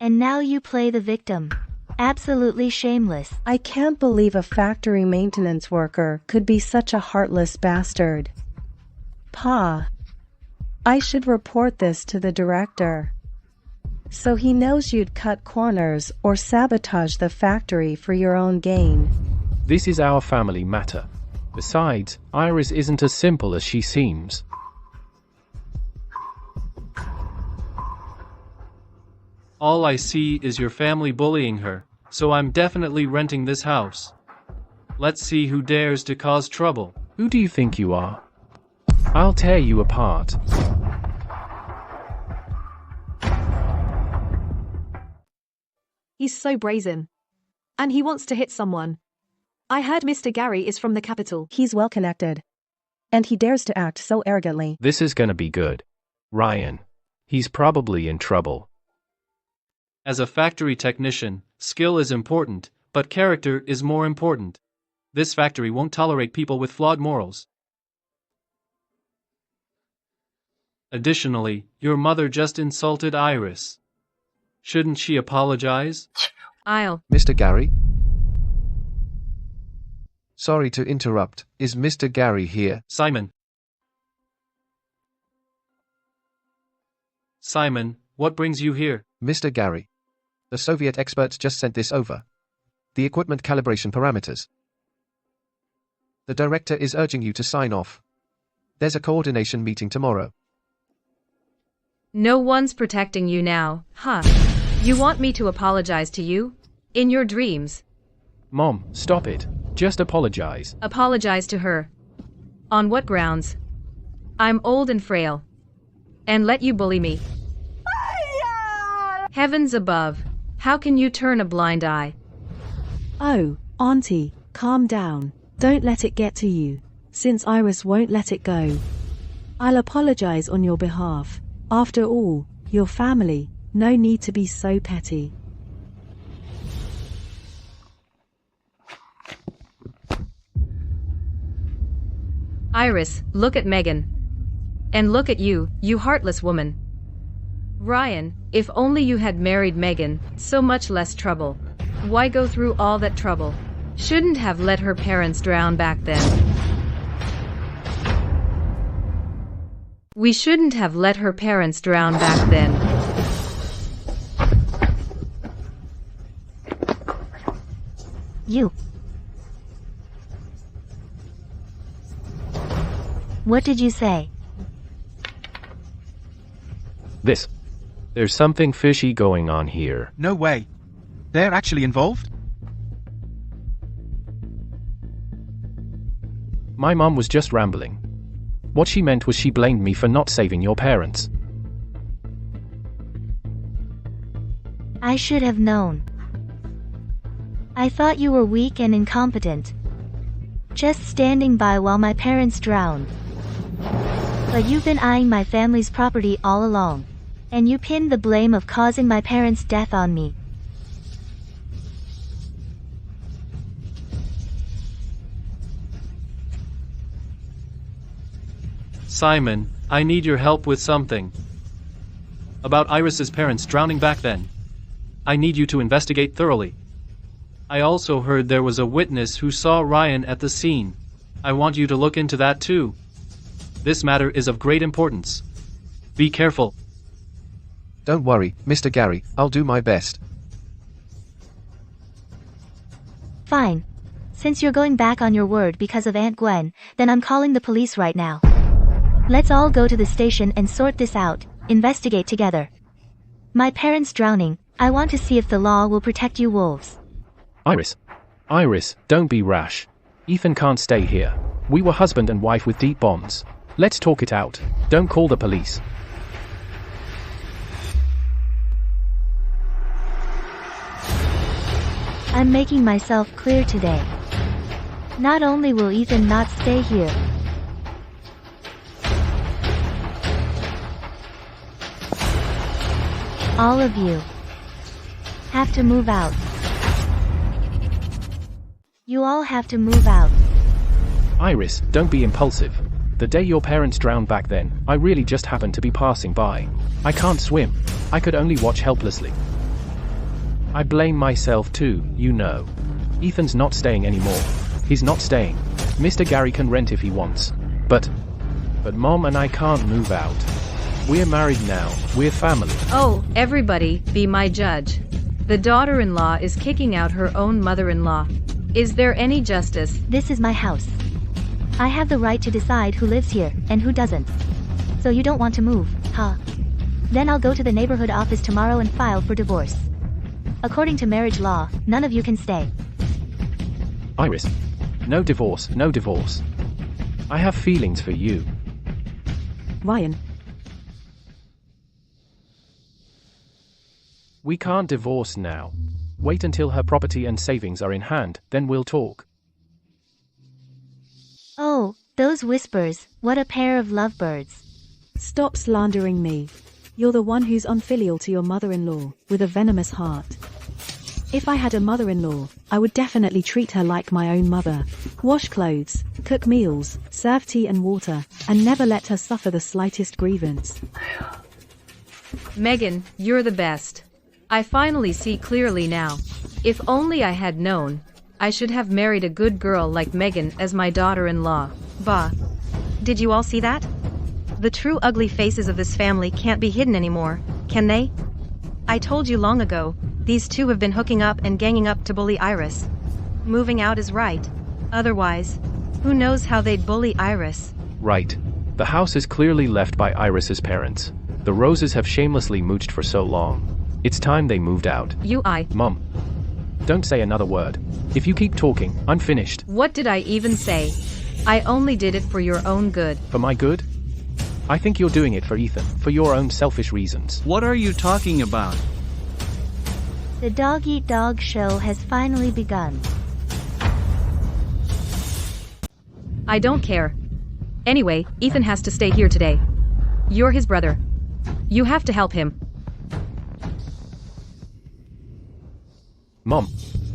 And now you play the victim. Absolutely shameless. I can't believe a factory maintenance worker could be such a heartless bastard. Pa, I should report this to the director. So he knows you'd cut corners or sabotage the factory for your own gain. This is our family matter. Besides, Iris isn't as simple as she seems. All I see is your family bullying her, so I'm definitely renting this house. Let's see who dares to cause trouble. Who do you think you are? I'll tear you apart. He's so brazen. And he wants to hit someone. I heard Mr. Gary is from the capital. He's well connected. And he dares to act so arrogantly. This is gonna be good. Ryan. He's probably in trouble. As a factory technician, skill is important, but character is more important. This factory won't tolerate people with flawed morals. Additionally, your mother just insulted Iris. Shouldn't she apologize? Mr. Gary? Sorry to interrupt. Is Mr. Gary here? Simon. Simon, what brings you here? Mr. Gary. The Soviet experts just sent this over. The equipment calibration parameters. The director is urging you to sign off. There's a coordination meeting tomorrow. No one's protecting you now, huh? You want me to apologize to you? In your dreams. Mom, stop it. Just apologize. Apologize to her. On what grounds? I'm old and frail. And let you bully me. Heavens above. How can you turn a blind eye? Oh, Auntie, calm down. Don't let it get to you. Since Iris won't let it go. I'll apologize on your behalf. After all, your family. No need to be so petty. Iris, look at Megan. And look at you, you heartless woman. Ryan, if only you had married Megan, so much less trouble. Why go through all that trouble? Shouldn't have let her parents drown back then. We shouldn't have let her parents drown back then. You. What did you say? This. There's something fishy going on here. No way. They're actually involved? My mom was just rambling. What she meant was she blamed me for not saving your parents. I should have known. I thought you were weak and incompetent. Just standing by while my parents drowned. But you've been eyeing my family's property all along. And you pinned the blame of causing my parents' death on me. Simon, I need your help with something. About Iris's parents drowning back then. I need you to investigate thoroughly. I also heard there was a witness who saw Ryan at the scene. I want you to look into that too. This matter is of great importance. Be careful. Don't worry, Mr. Gary, I'll do my best. Fine. Since you're going back on your word because of Aunt Gwen, then I'm calling the police right now. Let's all go to the station and sort this out, investigate together. My parents drowning, I want to see if the law will protect you wolves. Iris, don't be rash. Ethan can't stay here. We were husband and wife with deep bonds. Let's talk it out. Don't call the police. I'm making myself clear today. Not only will Ethan not stay here, all of you have to move out. You all have to move out. Iris, don't be impulsive. The day your parents drowned back then, I really just happened to be passing by. I can't swim. I could only watch helplessly. I blame myself too, you know. Ethan's not staying anymore. He's not staying. Mr. Gary can rent if he wants. But Mom and I can't move out. We're married now. We're family. Oh, everybody, be my judge. The daughter-in-law is kicking out her own mother-in-law. Is there any justice? This is my house. I have the right to decide who lives here and who doesn't. So you don't want to move, huh? Then I'll go to the neighborhood office tomorrow and file for divorce. According to marriage law, none of you can stay. Iris, no divorce, no divorce. I have feelings for you. Ryan. We can't divorce now. Wait until her property and savings are in hand, then we'll talk. Oh, those whispers, what a pair of lovebirds. Stop slandering me. You're the one who's unfilial to your mother-in-law, with a venomous heart. If I had a mother-in-law, I would definitely treat her like my own mother. Wash clothes, cook meals, serve tea and water, and never let her suffer the slightest grievance. Megan, you're the best. I finally see clearly now. If only I had known. I should have married a good girl like Megan as my daughter-in-law. Bah. Did you all see that? The true ugly faces of this family can't be hidden anymore, can they? I told you long ago, these two have been hooking up and ganging up to bully Iris. Moving out is right. Otherwise, who knows how they'd bully Iris? Right. The house is clearly left by Iris's parents. The Roses have shamelessly mooched for so long. It's time they moved out. Mom. Don't say another word. If you keep talking, I'm finished. What did I even say? I only did it for your own good. For my good? I think you're doing it for Ethan, for your own selfish reasons. What are you talking about? The dog-eat-dog show has finally begun. I don't care. Anyway, Ethan has to stay here today. You're his brother. You have to help him. Mom,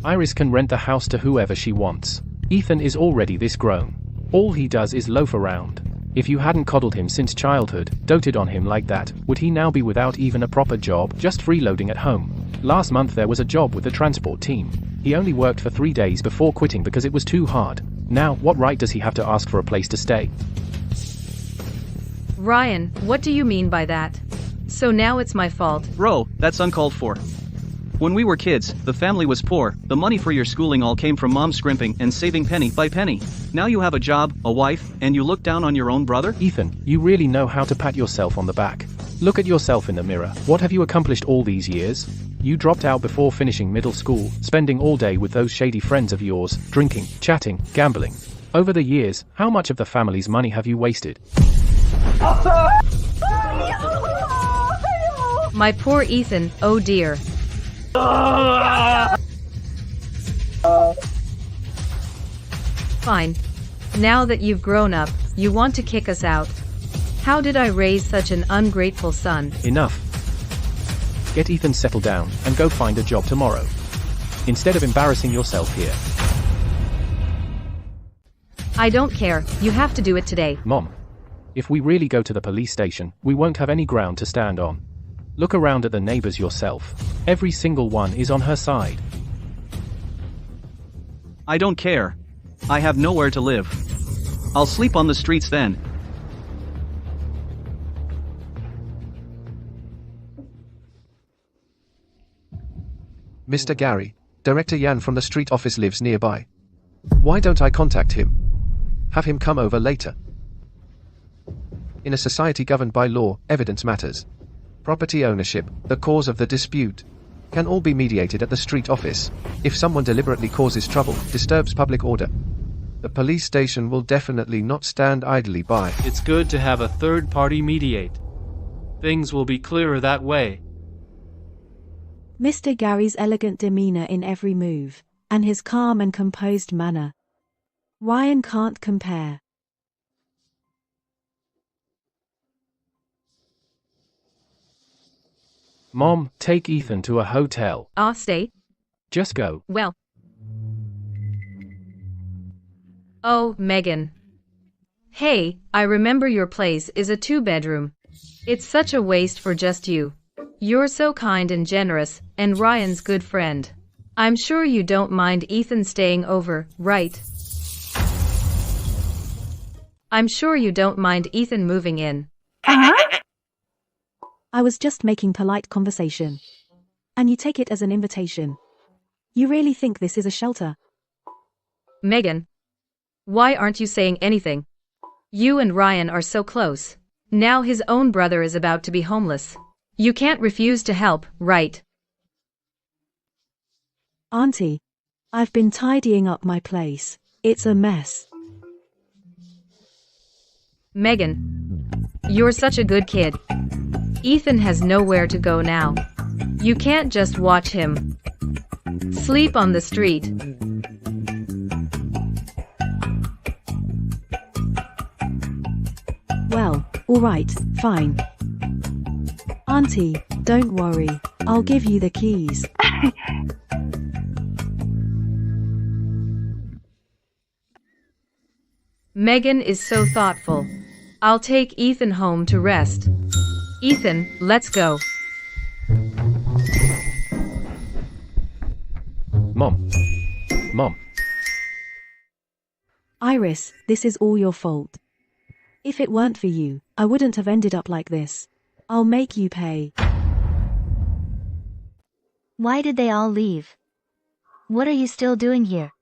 Iris can rent the house to whoever she wants. Ethan is already this grown. All he does is loaf around. If you hadn't coddled him since childhood, doted on him like that, would he now be without even a proper job, just freeloading at home? Last month there was a job with the transport team. He only worked for 3 days before quitting because it was too hard. Now, what right does he have to ask for a place to stay? Ryan, what do you mean by that? So now it's my fault. Bro, that's uncalled for. When we were kids, the family was poor, the money for your schooling all came from mom scrimping and saving penny by penny. Now you have a job, a wife, and you look down on your own brother? Ethan, you really know how to pat yourself on the back. Look at yourself in the mirror. What have you accomplished all these years? You dropped out before finishing middle school, spending all day with those shady friends of yours, drinking, chatting, gambling. Over the years, how much of the family's money have you wasted? My poor Ethan, oh dear. Fine. Now that you've grown up, you want to kick us out. How did I raise such an ungrateful son? Enough. Get Ethan settled down and go find a job tomorrow. Instead of embarrassing yourself here. I don't care, you have to do it today. Mom. If we really go to the police station, we won't have any ground to stand on. Look around at the neighbors yourself. Every single one is on her side. I don't care. I have nowhere to live. I'll sleep on the streets then. Mr. Gary, Director Yan from the street office lives nearby. Why don't I contact him? Have him come over later. In a society governed by law, evidence matters. Property ownership, the cause of the dispute, can all be mediated at the street office. If someone deliberately causes trouble, disturbs public order, the police station will definitely not stand idly by. It's good to have a third party mediate. Things will be clearer that way. Mr. Gary's elegant demeanor in every move, and his calm and composed manner. Ryan can't compare. Mom, take Ethan to a hotel. Stay. Just go. Well. Oh, Megan. Hey, I remember your place is a 2-bedroom. It's such a waste for just you. You're so kind and generous, and Ryan's good friend. I'm sure you don't mind Ethan staying over, right? I'm sure you don't mind Ethan moving in. I was just making polite conversation. And you take it as an invitation. You really think this is a shelter? Megan. Why aren't you saying anything? You and Ryan are so close. Now his own brother is about to be homeless. You can't refuse to help, right? Auntie, I've been tidying up my place. It's a mess. Megan. You're such a good kid. Ethan has nowhere to go now. You can't just watch him sleep on the street. Well, alright, fine. Auntie, don't worry. I'll give you the keys. Megan is so thoughtful. I'll take Ethan home to rest. Ethan, let's go. Mom. Mom. Iris, this is all your fault. If it weren't for you, I wouldn't have ended up like this. I'll make you pay. Why did they all leave? What are you still doing here?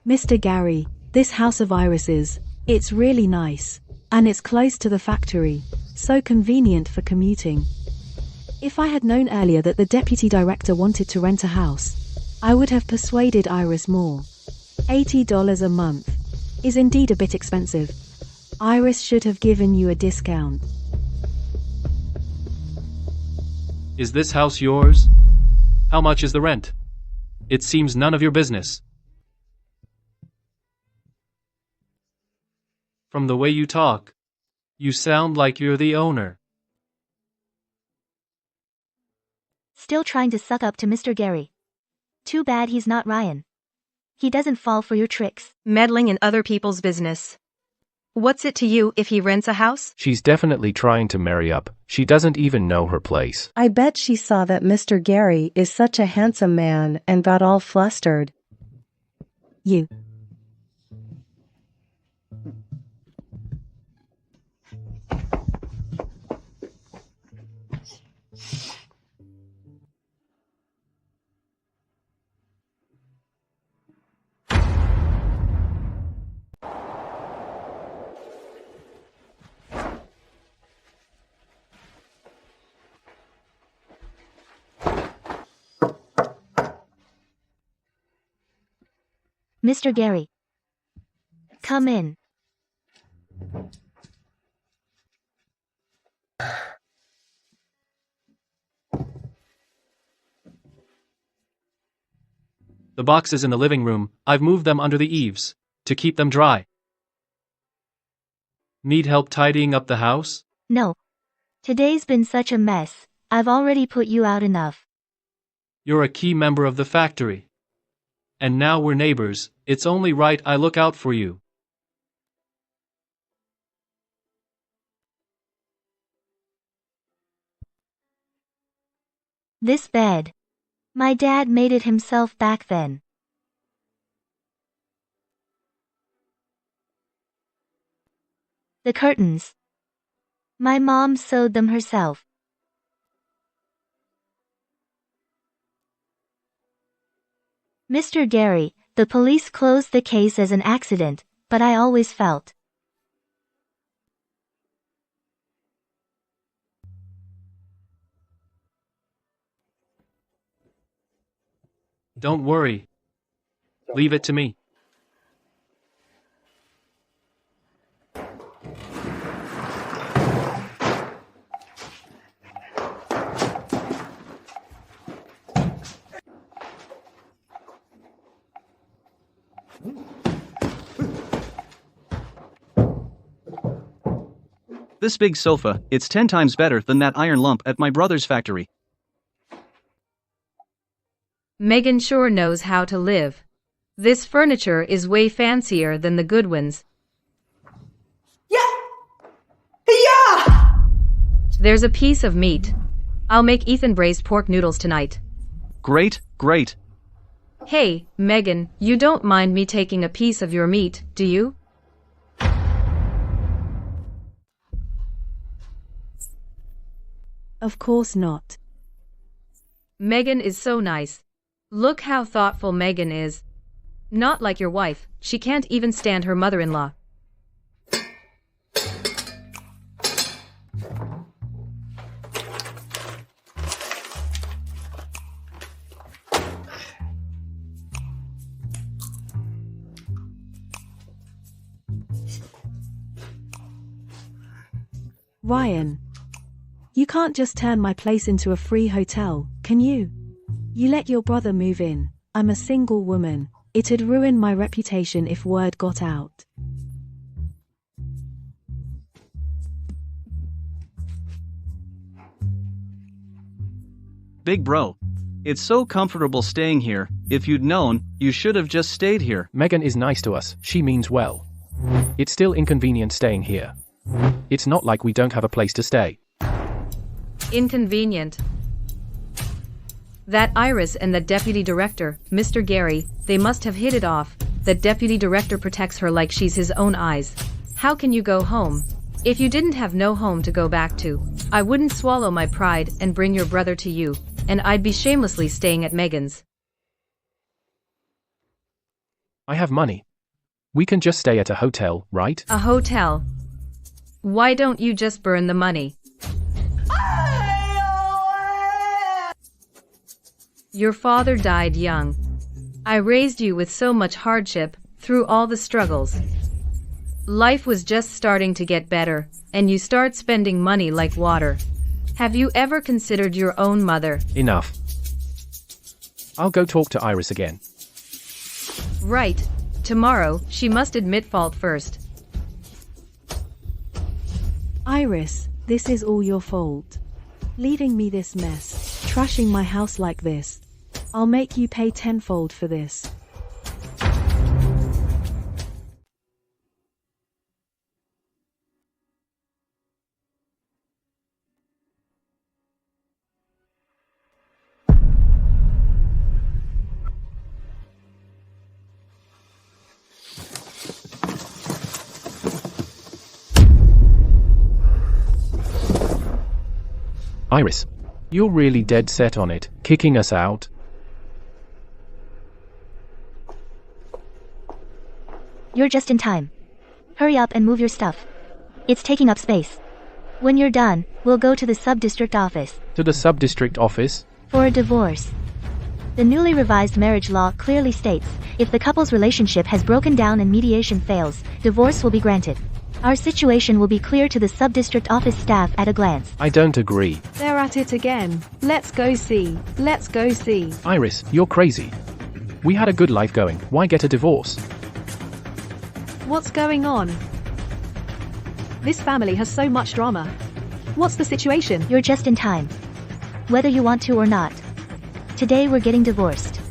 Mr. Gary, this house of Iris's, it's really nice. And it's close to the factory, so convenient for commuting. If I had known earlier that the deputy director wanted to rent a house, I would have persuaded Iris more. $80 a month is indeed a bit expensive. Iris should have given you a discount. Is this house yours? How much is the rent? It seems none of your business. From the way you talk, you sound like you're the owner. Still trying to suck up to Mr. Gary. Too bad he's not Ryan. He doesn't fall for your tricks. Meddling in other people's business. What's it to you if he rents a house? She's definitely trying to marry up. She doesn't even know her place. I bet she saw that Mr. Gary is such a handsome man and got all flustered. You. Mr. Gary. Come in. The boxes in the living room, I've moved them under the eaves, to keep them dry. Need help tidying up the house? No. Today's been such a mess. I've already put you out enough. You're a key member of the factory. and now we're neighbors, it's only right I look out for you. This bed. My dad made it himself back then. The curtains. My mom sewed them herself. Mr. Gary, the police closed the case as an accident, but I always felt. Don't worry. Leave it to me. This big sofa, it's 10 times better than that iron lump at my brother's factory. Megan sure knows how to live. This furniture is way fancier than the good ones. Yeah! There's a piece of meat. I'll make Ethan braised pork noodles tonight. Great, great. Hey, Megan, you don't mind me taking a piece of your meat, do you? Of course not. Megan is so nice. Look how thoughtful Megan is. Not like your wife, she can't even stand her mother-in-law. Ryan. You can't just turn my place into a free hotel, can you? You let your brother move in. I'm a single woman. It'd ruin my reputation if word got out. Big bro. It's so comfortable staying here. If you'd known, you should have just stayed here. Megan is nice to us, she means well. It's still inconvenient staying here. It's not like we don't have a place to stay. Inconvenient. That Iris and the deputy director, Mr. Gary, they must have hit it off. The deputy director protects her like she's his own eyes. How can you go home? If you didn't have no home to go back to, I wouldn't swallow my pride and bring your brother to you, and I'd be shamelessly staying at Megan's. I have money. We can just stay at a hotel, right? A hotel? Why don't you just burn the money? Your father died young. I raised you with so much hardship, through all the struggles. Life was just starting to get better, and you start spending money like water. Have you ever considered your own mother? Enough. I'll go talk to Iris again. Right. Tomorrow, she must admit fault first. Iris, this is all your fault. Leaving me this mess, trashing my house like this. I'll make you pay tenfold for this. Iris, you're really dead set on it, kicking us out? You're just in time. Hurry up and move your stuff. It's taking up space. When you're done, we'll go to the sub-district office. To the sub-district office? For a divorce. The newly revised marriage law clearly states, if the couple's relationship has broken down and mediation fails, divorce will be granted. Our situation will be clear to the sub-district office staff at a glance. I don't agree. They're at it again. Let's go see. Let's go see. Iris, you're crazy. We had a good life going. Why get a divorce? What's going on? This family has so much drama. What's the situation? You're just in time. Whether you want to or not. Today we're getting divorced.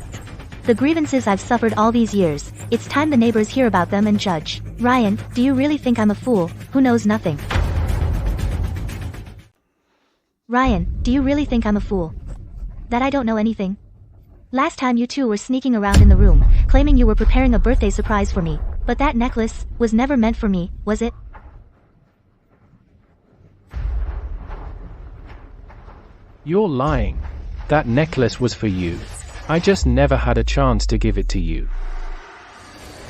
the grievances I've suffered all these years, it's time the neighbors hear about them and judge. Ryan, do you really think I'm a fool, who knows nothing? Ryan, do you really think I'm a fool? That I don't know anything? Last time you two were sneaking around in the room, claiming you were preparing a birthday surprise for me, but that necklace was never meant for me, was it? You're lying. That necklace was for you. I just never had a chance to give it to you.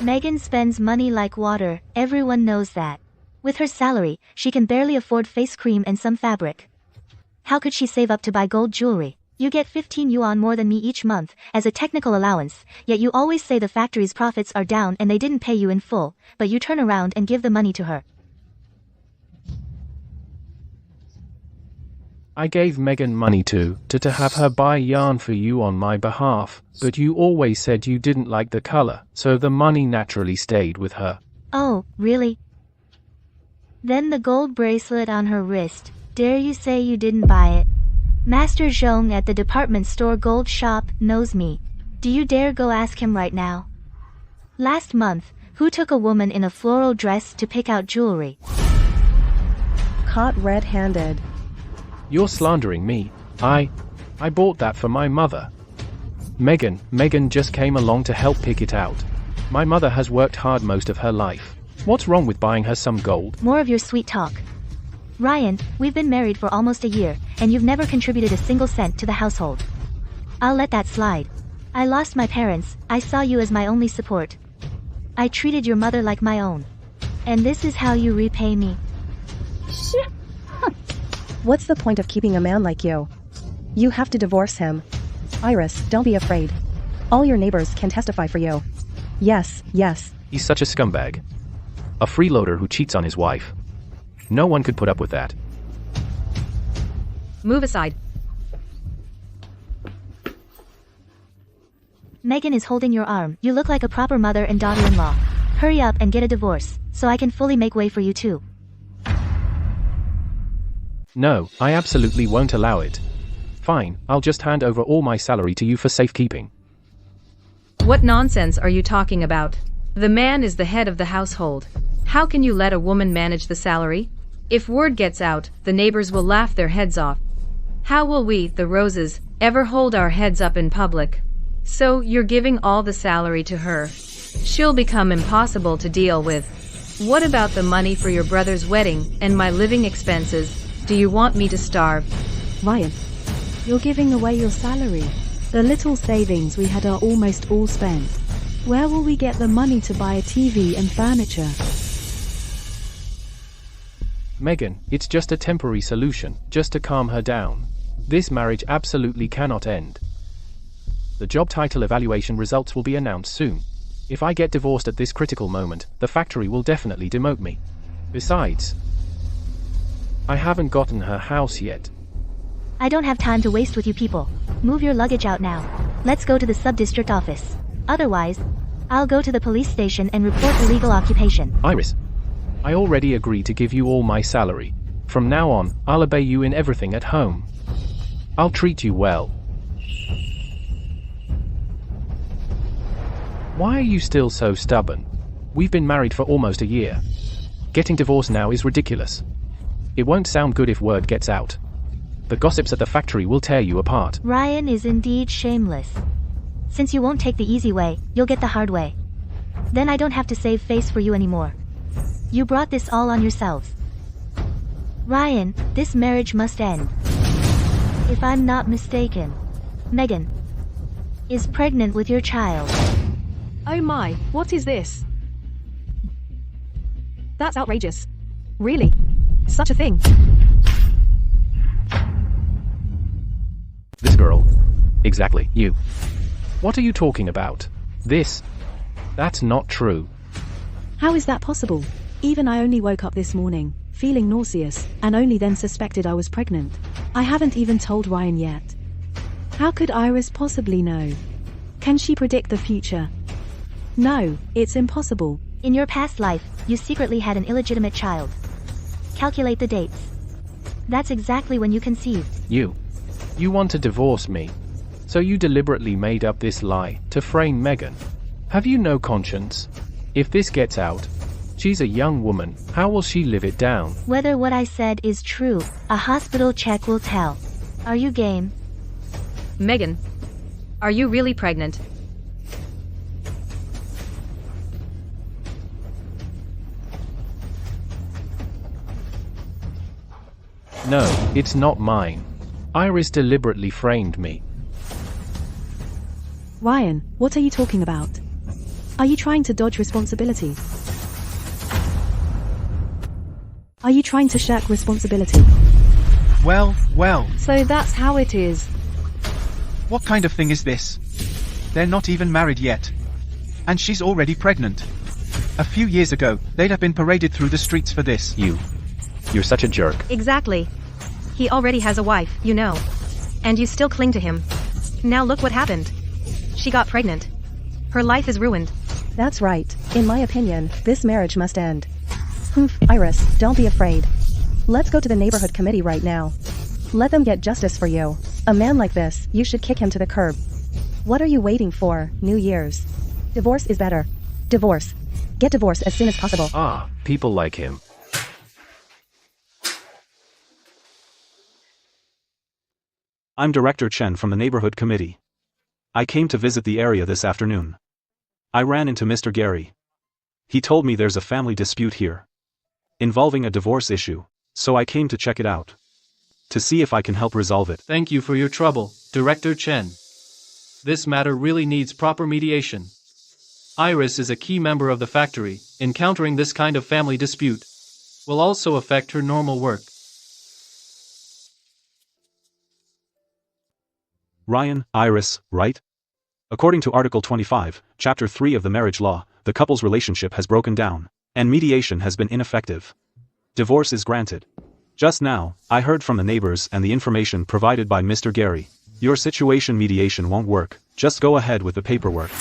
Megan spends money like water, everyone knows that. With her salary, she can barely afford face cream and some fabric. How could she save up to buy gold jewelry? You get 15 yuan more than me each month, as a technical allowance, yet you always say the factory's profits are down and they didn't pay you in full, but you turn around and give the money to her. I gave Megan money to have her buy yarn for you on my behalf, but you always said you didn't like the color, so the money naturally stayed with her. Oh, really? Then the gold bracelet on her wrist, dare you say you didn't buy it? Master Zhong at the department store gold shop knows me. Do you dare go ask him right now? Last month, who took a woman in a floral dress to pick out jewelry? Caught red-handed. You're slandering me. I bought that for my mother. Megan just came along to help pick it out. My mother has worked hard most of her life. What's wrong with buying her some gold? More of your sweet talk. Ryan, we've been married for almost a year, and you've never contributed a single cent to the household. I'll let that slide. I lost my parents, I saw you as my only support. I treated your mother like my own. And this is how you repay me. What's the point of keeping a man like you? You have to divorce him. Iris, don't be afraid. All your neighbors can testify for you. Yes. He's such a scumbag. A freeloader who cheats on his wife. No one could put up with that. Move aside. Megan is holding your arm. You look like a proper mother and daughter-in-law. Hurry up and get a divorce, so I can fully make way for you too. No, I absolutely won't allow it. Fine, I'll just hand over all my salary to you for safekeeping. What nonsense are you talking about? The man is the head of the household. How can you let a woman manage the salary? If word gets out, the neighbors will laugh their heads off. How will we, the Roses, ever hold our heads up in public? So you're giving all the salary to her. She'll become impossible to deal with. What about the money for your brother's wedding and my living expenses? Do you want me to starve? Ryan, you're giving away your salary. The little savings we had are almost all spent. Where will we get the money to buy a TV and furniture? Megan, it's just a temporary solution, just to calm her down. This marriage absolutely cannot end. The job title evaluation results will be announced soon. If I get divorced at this critical moment, the factory will definitely demote me. Besides, I haven't gotten her house yet. I don't have time to waste with you people. Move your luggage out now. Let's go to the sub-district office. Otherwise, I'll go to the police station and report illegal occupation. Iris, I already agreed to give you all my salary. From now on, I'll obey you in everything at home. I'll treat you well. Why are you still so stubborn? We've been married for almost a year. Getting divorced now is ridiculous. It won't sound good if word gets out. The gossips at the factory will tear you apart. Ryan is indeed shameless. Since you won't take the easy way, you'll get the hard way. Then I don't have to save face for you anymore. You brought this all on yourselves. Ryan, this marriage must end. If I'm not mistaken, Megan is pregnant with your child. Oh my, what is this? That's outrageous. Really? Such a thing? This girl. Exactly, you. What are you talking about? That's not true. How is that possible? Even I only woke up this morning, feeling nauseous, and only then suspected I was pregnant. I haven't even told Ryan yet. How could Iris possibly know? Can she predict the future? No, it's impossible. In your past life, you secretly had an illegitimate child. Calculate the dates. That's exactly when you conceived. You want to divorce me. So you deliberately made up this lie to frame Megan. Have you no conscience? If this gets out, she's a young woman, how will she live it down? Whether what I said is true, a hospital check will tell. Are you game? Megan, are you really pregnant? No, it's not mine. Iris deliberately framed me. Ryan, what are you talking about? Are you trying to dodge responsibility? Are you trying to shirk responsibility? Well, So that's how it is. what kind of thing is this? They're not even married yet. And she's already pregnant. A few years ago, they'd have been paraded through the streets for this. You're such a jerk. Exactly. He already has a wife, you know. And you still cling to him. Now look what happened. She got pregnant. Her life is ruined. That's right. In my opinion, this marriage must end. Humph, Iris, don't be afraid. Let's go to the neighborhood committee right now. Let them get justice for you. A man like this, you should kick him to the curb. What are you waiting for, New Year's? Divorce is better. Divorce. Get divorced as soon as possible. People like him. I'm Director Chen from the Neighborhood Committee. I came to visit the area this afternoon. I ran into Mr. Gary. He told me there's a family dispute here, involving a divorce issue, so I came to check it out. To see if I can help resolve it. Thank you for your trouble, Director Chen. This matter really needs proper mediation. Iris is a key member of the factory. Encountering this kind of family dispute will also affect her normal work. Ryan, Iris, right? According to Article 25, Chapter 3 of the marriage law, the couple's relationship has broken down, and mediation has been ineffective. Divorce is granted. Just now, I heard from the neighbors and the information provided by Mr. Gary. Your situation mediation won't work, just go ahead with the paperwork.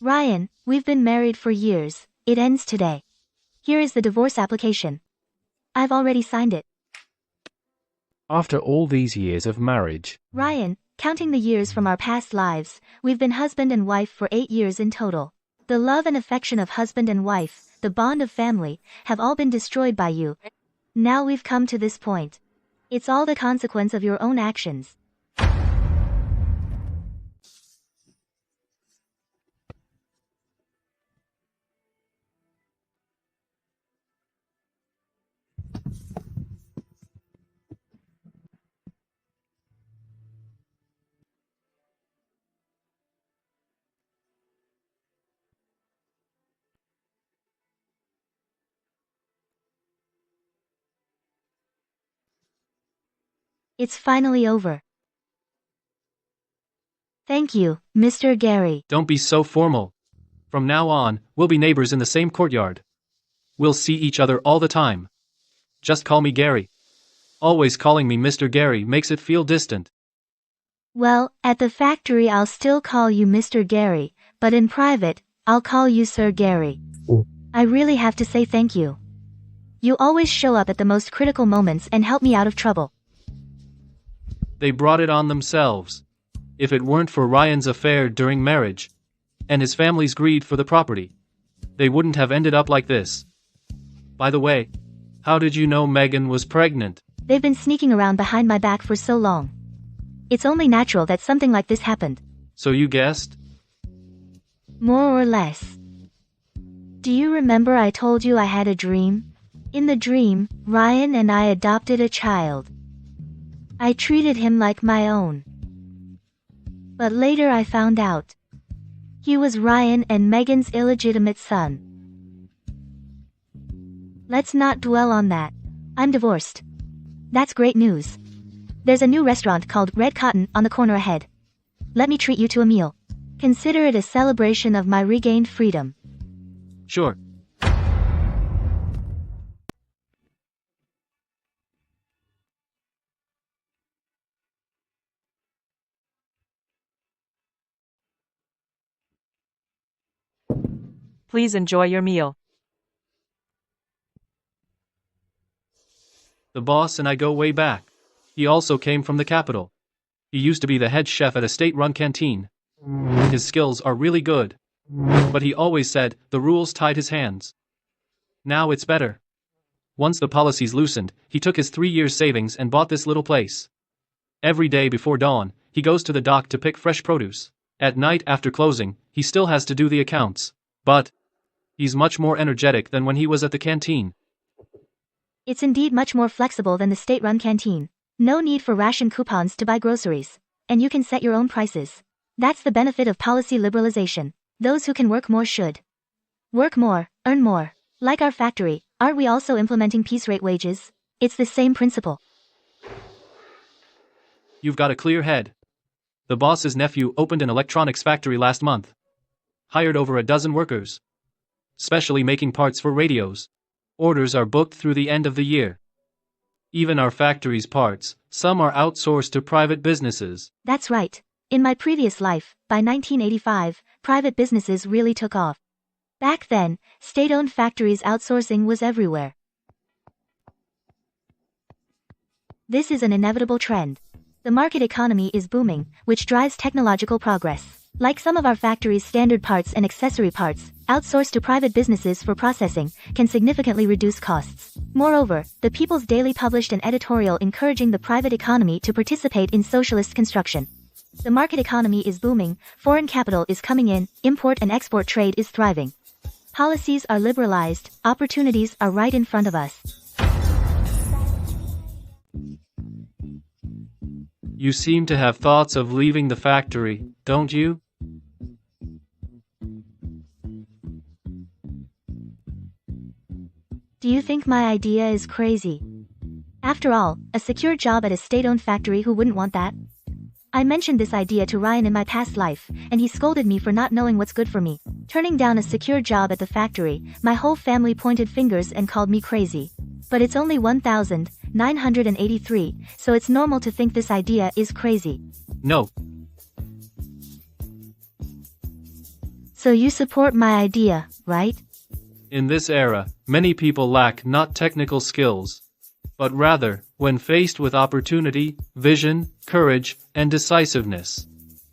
Ryan, we've been married for years. It ends today. Here is the divorce application. I've already signed it. After all these years of marriage, Ryan, counting the years from our past lives, we've been husband and wife for 8 years in total. The love and affection of husband and wife, the bond of family, have all been destroyed by you. Now we've come to this point. It's all the consequence of your own actions. It's finally over. Thank you, Mr. Gary. Don't be so formal. From now on, we'll be neighbors in the same courtyard. We'll see each other all the time. Just call me Gary. Always calling me Mr. Gary makes it feel distant. Well, at the factory I'll still call you Mr. Gary, but in private, I'll call you Sir Gary. I really have to say thank you. You always show up at the most critical moments and help me out of trouble. They brought it on themselves. If it weren't for Ryan's affair during marriage, and his family's greed for the property, they wouldn't have ended up like this. By the way, how did you know Megan was pregnant? They've been sneaking around behind my back for so long. It's only natural that something like this happened. So you guessed? More or less. Do you remember I told you I had a dream? In the dream, Ryan and I adopted a child. I treated him like my own. But later I found out. He was Ryan and Megan's illegitimate son. Let's not dwell on that. I'm divorced. That's great news. There's a new restaurant called Red Cotton on the corner ahead. Let me treat you to a meal. Consider it a celebration of my regained freedom. Sure. Please enjoy your meal. The boss and I go way back. He also came from the capital. He used to be the head chef at a state-run canteen. His skills are really good. But he always said the rules tied his hands. Now it's better. Once the policies loosened, he took his 3 years' savings and bought this little place. Every day before dawn, he goes to the dock to pick fresh produce. At night after closing, he still has to do the accounts. But he's much more energetic than when he was at the canteen. It's indeed much more flexible than the state-run canteen. No need for ration coupons to buy groceries. And you can set your own prices. That's the benefit of policy liberalization. Those who can work more should work more, earn more. Like our factory, aren't we also implementing piece rate wages? It's the same principle. You've got a clear head. The boss's nephew opened an electronics factory last month. Hired over a dozen workers. Specially making parts for radios. Orders are booked through the end of the year. Even our factory's parts, some are outsourced to private businesses. That's right. In my previous life, by 1985, private businesses really took off. Back then, state-owned factories outsourcing was everywhere. This is an inevitable trend. The market economy is booming, which drives technological progress. Like some of our factories' standard parts and accessory parts, outsourced to private businesses for processing, can significantly reduce costs. Moreover, the People's Daily published an editorial encouraging the private economy to participate in socialist construction. The market economy is booming, foreign capital is coming in, import and export trade is thriving. Policies are liberalized, opportunities are right in front of us. You seem to have thoughts of leaving the factory, don't you? Do you think my idea is crazy? After all, a secure job at a state-owned factory, who wouldn't want that? I mentioned this idea to Ryan in my past life, and he scolded me for not knowing what's good for me. Turning down a secure job at the factory, my whole family pointed fingers and called me crazy. But it's only 1983, so it's normal to think this idea is crazy. No. So you support my idea, right? In this era, many people lack not technical skills, but rather, when faced with opportunity, vision, courage, and decisiveness.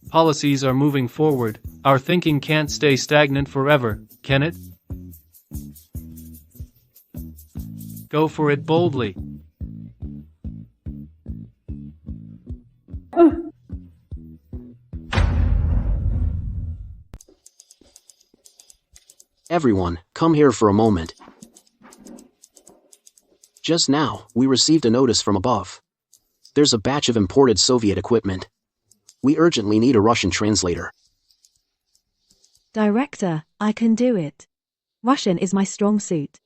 Policies are moving forward. Our thinking can't stay stagnant forever, can it? Go for it boldly. Everyone, come here for a moment. Just now, we received a notice from above. There's a batch of imported Soviet equipment. We urgently need a Russian translator. Director, I can do it. Russian is my strong suit.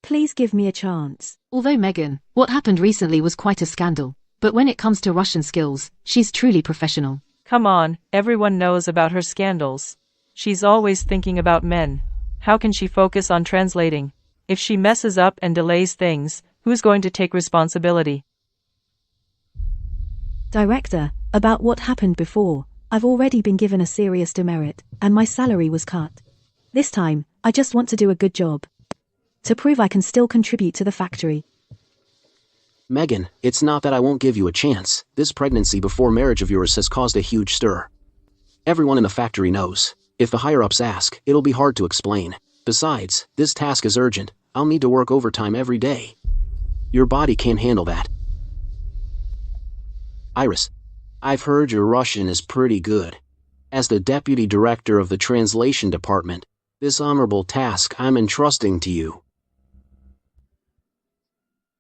Please give me a chance. Although Megan, what happened recently was quite a scandal, but when it comes to Russian skills, she's truly professional. Come on, everyone knows about her scandals. She's always thinking about men. How can she focus on translating? If she messes up and delays things, who's going to take responsibility? Director, about what happened before, I've already been given a serious demerit, and my salary was cut. This time, I just want to do a good job. To prove I can still contribute to the factory. Megan, it's not that I won't give you a chance. This pregnancy before marriage of yours has caused a huge stir. Everyone in the factory knows. If the higher-ups ask, it'll be hard to explain. Besides, this task is urgent. I'll need to work overtime every day. Your body can't handle that. Iris, I've heard your Russian is pretty good. As the deputy director of the translation department, this honorable task I'm entrusting to you.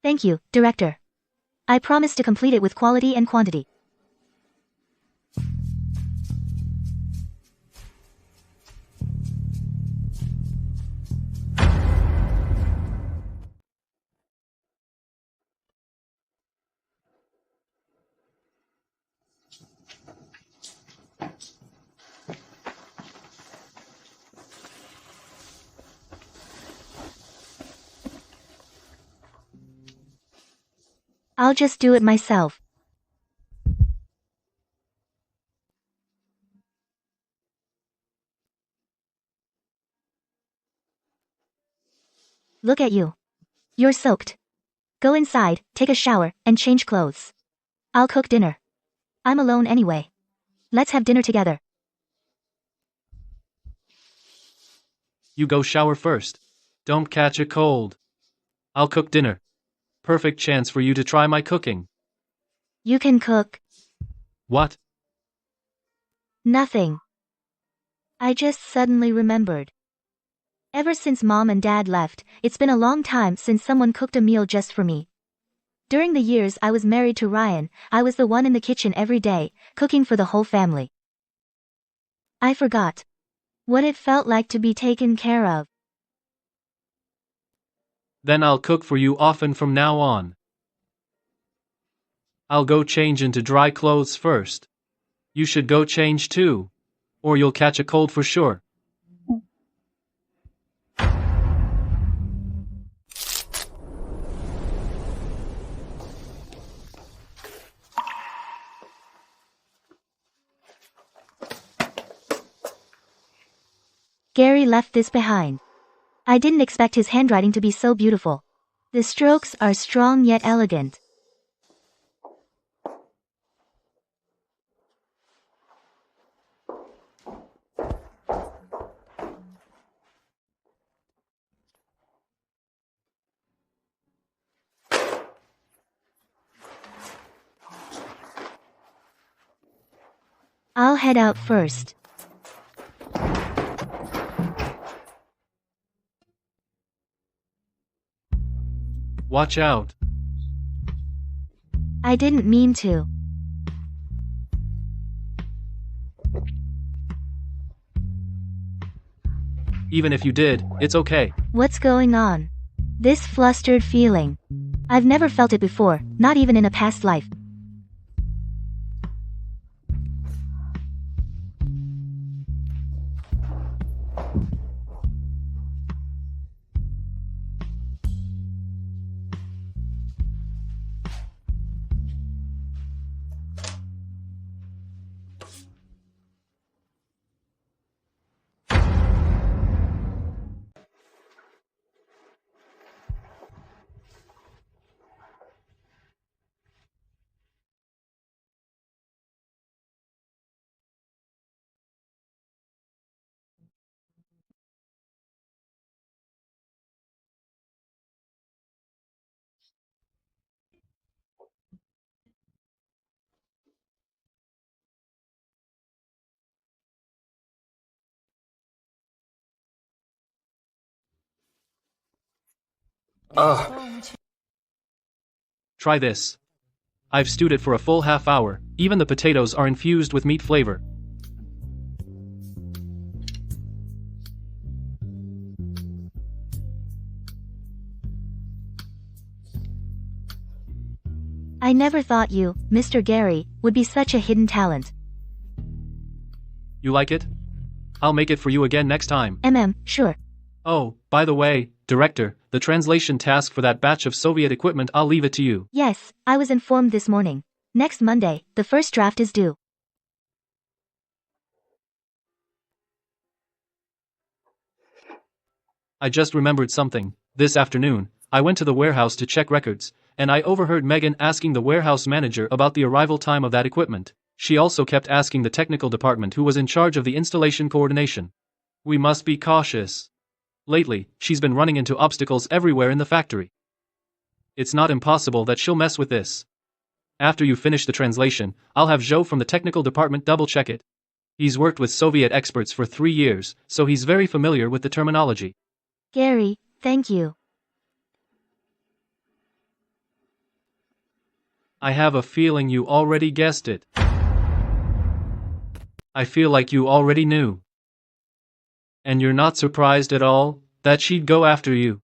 Thank you, Director. I promise to complete it with quality and quantity. I'll just do it myself. Look at you. You're soaked. Go inside, take a shower, and change clothes. I'll cook dinner. I'm alone anyway. Let's have dinner together. You go shower first. Don't catch a cold. I'll cook dinner. Perfect chance for you to try my cooking. You can cook. What? Nothing. I just suddenly remembered. Ever since Mom and Dad left, it's been a long time since someone cooked a meal just for me. During the years I was married to Ryan, I was the one in the kitchen every day, cooking for the whole family. I forgot what it felt like to be taken care of. Then I'll cook for you often from now on. I'll go change into dry clothes first. You should go change too, or you'll catch a cold for sure. Gary left this behind. I didn't expect his handwriting to be so beautiful. The strokes are strong yet elegant. I'll head out first. Watch out. I didn't mean to. Even if you did, it's okay. What's going on? This flustered feeling. I've never felt it before, not even in a past life. Try this. I've stewed it for a full half hour, even the potatoes are infused with meat flavor. I never thought you, Mr. Gary, would be such a hidden talent. You like it? I'll make it for you again next time. Sure. Oh, by the way, Director, the translation task for that batch of Soviet equipment, I'll leave it to you. Yes, I was informed this morning. Next Monday, the first draft is due. I just remembered something. This afternoon, I went to the warehouse to check records, and I overheard Megan asking the warehouse manager about the arrival time of that equipment. She also kept asking the technical department who was in charge of the installation coordination. We must be cautious. Lately, she's been running into obstacles everywhere in the factory. It's not impossible that she'll mess with this. After you finish the translation, I'll have Joe from the technical department double-check it. He's worked with Soviet experts for 3 years, so he's very familiar with the terminology. Gary, thank you. I have a feeling you already guessed it. I feel like you already knew. And you're not surprised at all that she'd go after you.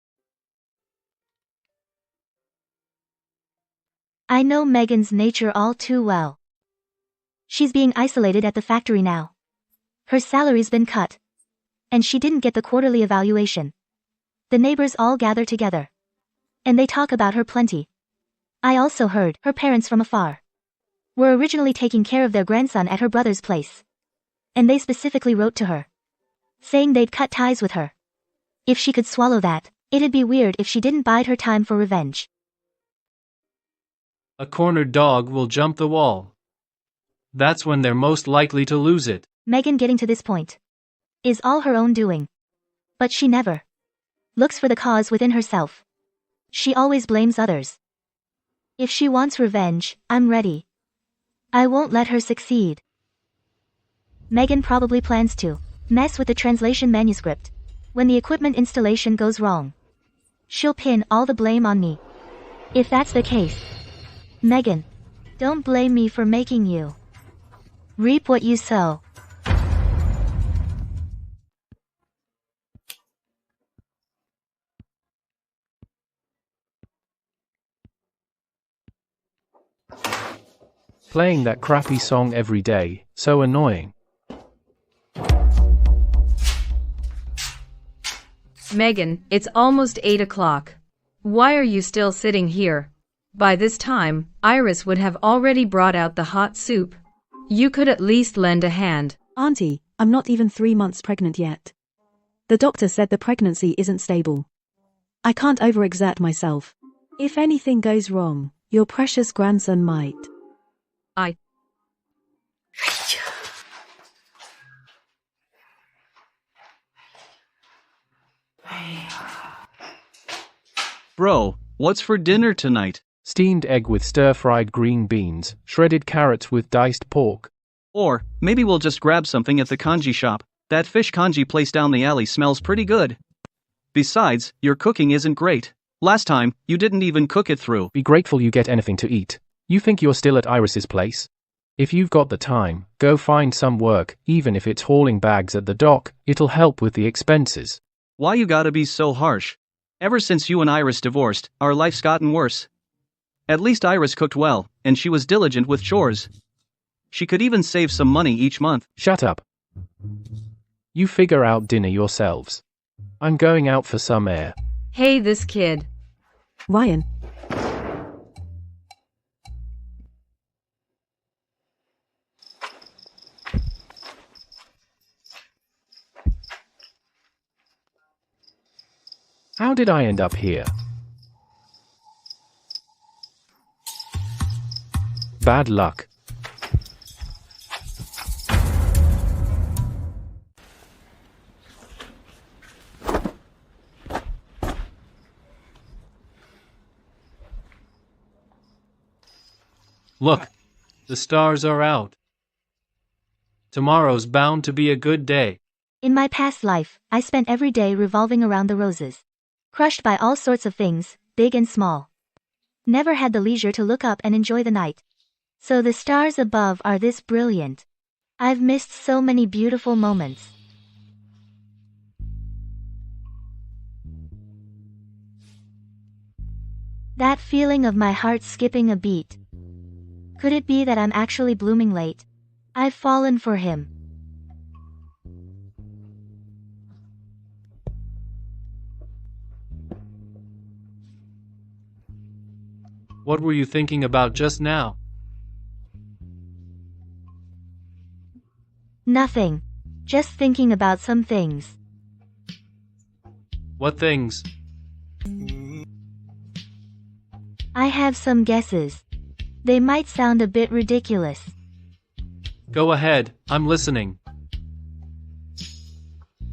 I know Megan's nature all too well. She's being isolated at the factory now. Her salary's been cut. And she didn't get the quarterly evaluation. The neighbors all gather together. And they talk about her plenty. I also heard her parents from afar were originally taking care of their grandson at her brother's place. And they specifically wrote to her, saying they'd cut ties with her. If she could swallow that, it'd be weird if she didn't bide her time for revenge. A cornered dog will jump the wall. That's when they're most likely to lose it. Megan getting to this point is all her own doing. But she never looks for the cause within herself. She always blames others. If she wants revenge, I'm ready. I won't let her succeed. Megan probably plans to mess with the translation manuscript. When the equipment installation goes wrong, she'll pin all the blame on me. If that's the case, Megan, don't blame me for making you reap what you sow. Playing that crappy song every day, so annoying. Megan, it's almost 8 o'clock. Why are you still sitting here? By this time, Iris would have already brought out the hot soup. You could at least lend a hand. Auntie, I'm not even 3 months pregnant yet. The doctor said the pregnancy isn't stable. I can't overexert myself. If anything goes wrong, your precious grandson might. Bro, what's for dinner tonight? Steamed egg with stir-fried green beans, shredded carrots with diced pork. Or, maybe we'll just grab something at the kanji shop. That fish kanji place down the alley smells pretty good. Besides, your cooking isn't great. Last time, you didn't even cook it through. Be grateful you get anything to eat. You think you're still at Iris's place? If you've got the time, go find some work, even if it's hauling bags at the dock, it'll help with the expenses. Why you gotta be so harsh? Ever since you and Iris divorced, our life's gotten worse. At least Iris cooked well, and she was diligent with chores. She could even save some money each month. Shut up. You figure out dinner yourselves. I'm going out for some air. Hey, this kid. Ryan. How did I end up here? Bad luck. Look, the stars are out. Tomorrow's bound to be a good day. In my past life, I spent every day revolving around the roses. Crushed by all sorts of things, big and small. Never had the leisure to look up and enjoy the night. So the stars above are this brilliant. I've missed so many beautiful moments. That feeling of my heart skipping a beat. Could it be that I'm actually blooming late? I've fallen for him. What were you thinking about just now? Nothing. Just thinking about some things. What things? I have some guesses. They might sound a bit ridiculous. Go ahead, I'm listening.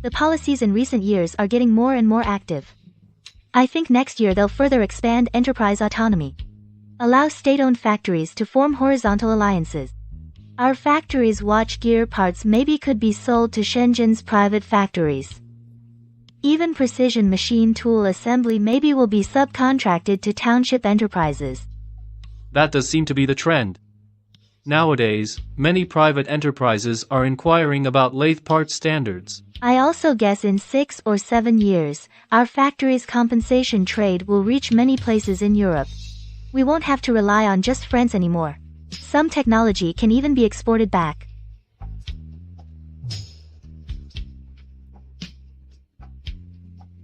The policies in recent years are getting more and more active. I think next year they'll further expand enterprise autonomy. Allow state-owned factories to form horizontal alliances. Our factories' watch gear parts maybe could be sold to Shenzhen's private factories. Even precision machine tool assembly maybe will be subcontracted to township enterprises. That does seem to be the trend. Nowadays, many private enterprises are inquiring about lathe part standards. I also guess in 6 or 7 years, our factory's compensation trade will reach many places in Europe. We won't have to rely on just France anymore. Some technology can even be exported back.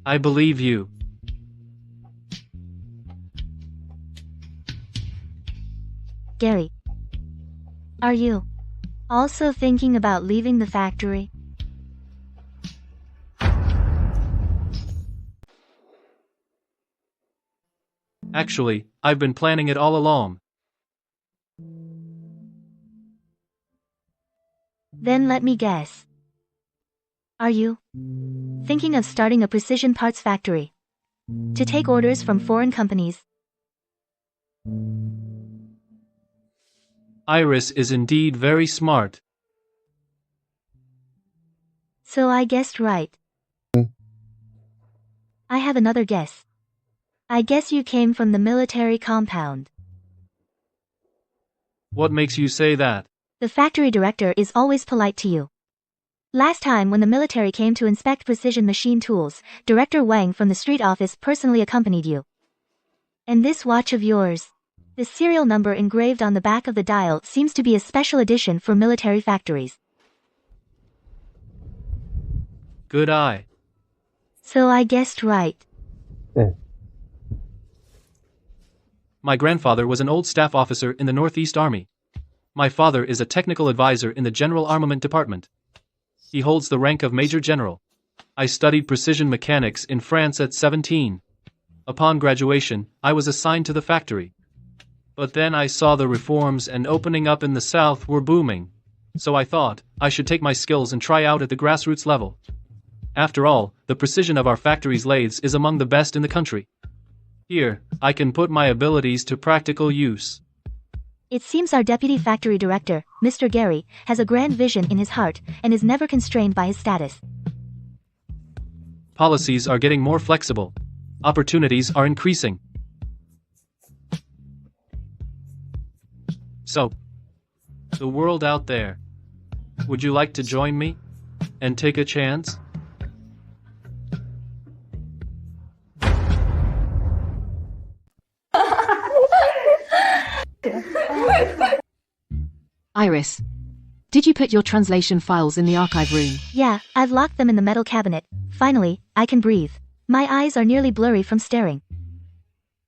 I believe you. Gary, are you also thinking about leaving the factory? Actually, I've been planning it all along. Then let me guess. Are you thinking of starting a precision parts factory to take orders from foreign companies? Iris is indeed very smart. So I guessed right. I have another guess. I guess you came from the military compound. What makes you say that? The factory director is always polite to you. Last time when the military came to inspect precision machine tools, Director Wang from the street office personally accompanied you. And this watch of yours, the serial number engraved on the back of the dial seems to be a special edition for military factories. Good eye. So I guessed right. My grandfather was an old staff officer in the Northeast Army. My father is a technical advisor in the General Armament Department. He holds the rank of Major General. I studied precision mechanics in France at 17. Upon graduation, I was assigned to the factory. But then I saw the reforms and opening up in the South were booming. So I thought, I should take my skills and try out at the grassroots level. After all, the precision of our factory's lathes is among the best in the country. Here, I can put my abilities to practical use. It seems our deputy factory director, Mr. Gary, has a grand vision in his heart and is never constrained by his status. Policies are getting more flexible. Opportunities are increasing. So, the world out there. Would you like to join me and take a chance? Iris, did you put your translation files in the archive room? Yeah, I've locked them in the metal cabinet. Finally, I can breathe. My eyes are nearly blurry from staring.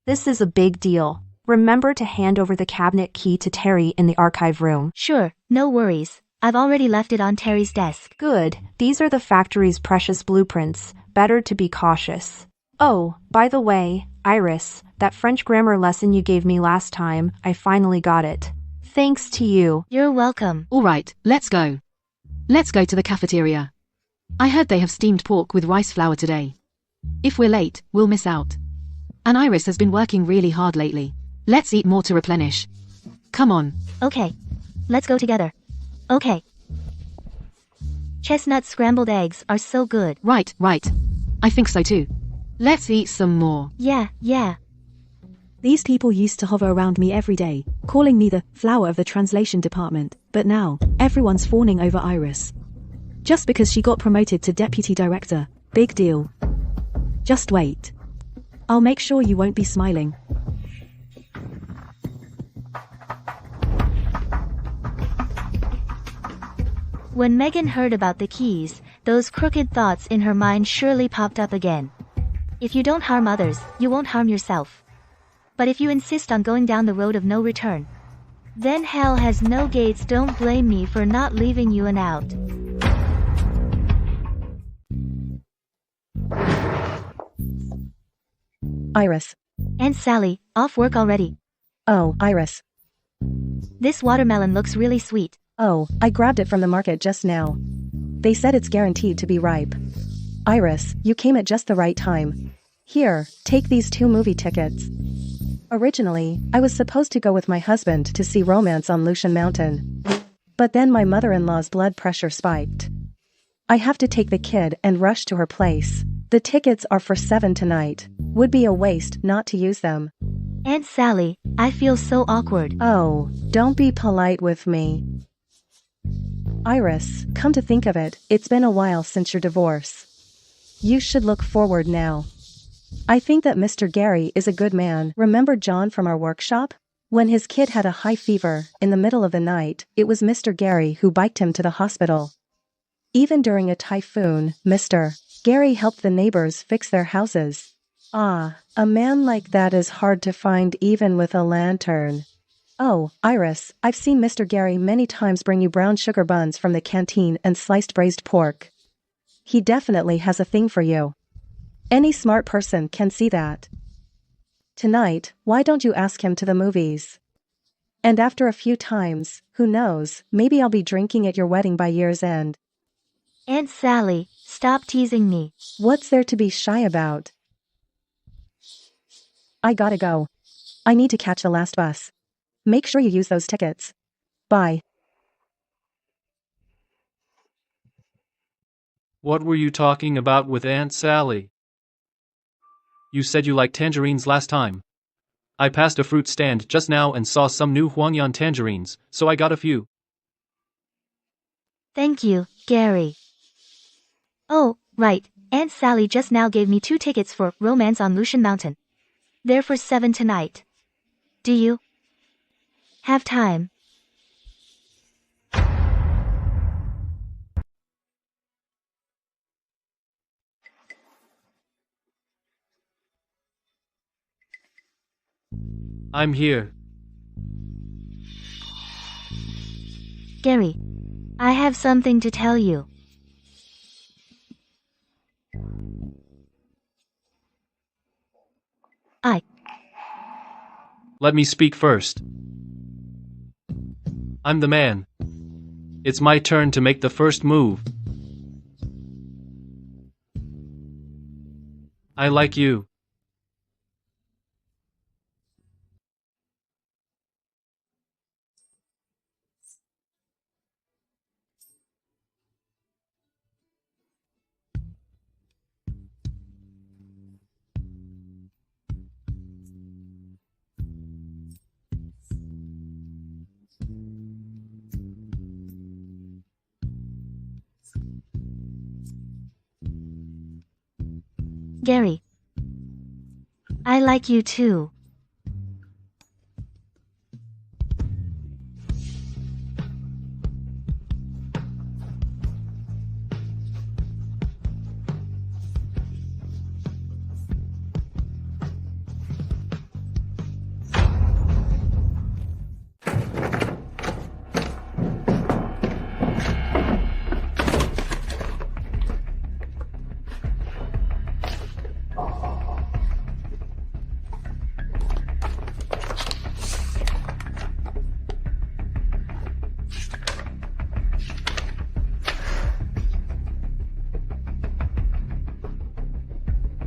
This is a big deal. Remember to hand over the cabinet key to Terry in the archive room. Sure, no worries. I've already left it on Terry's desk. Good. These are the factory's precious blueprints. Better to be cautious. Oh, by the way, Iris, that French grammar lesson you gave me last time, I finally got it. Thanks to you. You're welcome. All right, let's go. Let's go to the cafeteria. I heard they have steamed pork with rice flour today. If we're late, we'll miss out. And Iris has been working really hard lately. Let's eat more to replenish. Come on. Okay. Let's go together. Okay. Chestnut scrambled eggs are so good. Right. I think so too. Let's eat some more. Yeah. These people used to hover around me every day, calling me the flower of the translation department, but now, everyone's fawning over Iris. Just because she got promoted to deputy director, big deal. Just wait. I'll make sure you won't be smiling. When Megan heard about the keys, those crooked thoughts in her mind surely popped up again. If you don't harm others, you won't harm yourself. But if you insist on going down the road of no return, then hell has no gates. Don't blame me for not leaving you an out. Iris. Aunt Sally, off work already. Oh, Iris. This watermelon looks really sweet. Oh, I grabbed it from the market just now. They said it's guaranteed to be ripe. Iris, you came at just the right time. Here, take these 2 movie tickets. Originally, I was supposed to go with my husband to see Romance on Lucian Mountain. But then my mother-in-law's blood pressure spiked. I have to take the kid and rush to her place. The tickets are for 7 tonight. Would be a waste not to use them. Aunt Sally, I feel so awkward. Oh, don't be polite with me. Iris, come to think of it, it's been a while since your divorce. You should look forward now. I think that Mr. Gary is a good man. Remember John from our workshop? When his kid had a high fever, in the middle of the night, it was Mr. Gary who biked him to the hospital. Even during a typhoon, Mr. Gary helped the neighbors fix their houses. Ah, a man like that is hard to find even with a lantern. Oh, Iris, I've seen Mr. Gary many times bring you brown sugar buns from the canteen and sliced braised pork. He definitely has a thing for you. Any smart person can see that. Tonight, why don't you ask him to the movies? And after a few times, who knows, maybe I'll be drinking at your wedding by year's end. Aunt Sally, stop teasing me. What's there to be shy about? I gotta go. I need to catch the last bus. Make sure you use those tickets. Bye. What were you talking about with Aunt Sally? You said you liked tangerines last time. I passed a fruit stand just now and saw some new Huangyan tangerines, so I got a few. Thank you, Gary. Oh, right, Aunt Sally just now gave me 2 tickets for Romance on Lucian Mountain. They're for 7 tonight. Do you have time? I'm here. Gary, I have something to tell you. Let me speak first. I'm the man. It's my turn to make the first move. I like you. Gary, I like you too.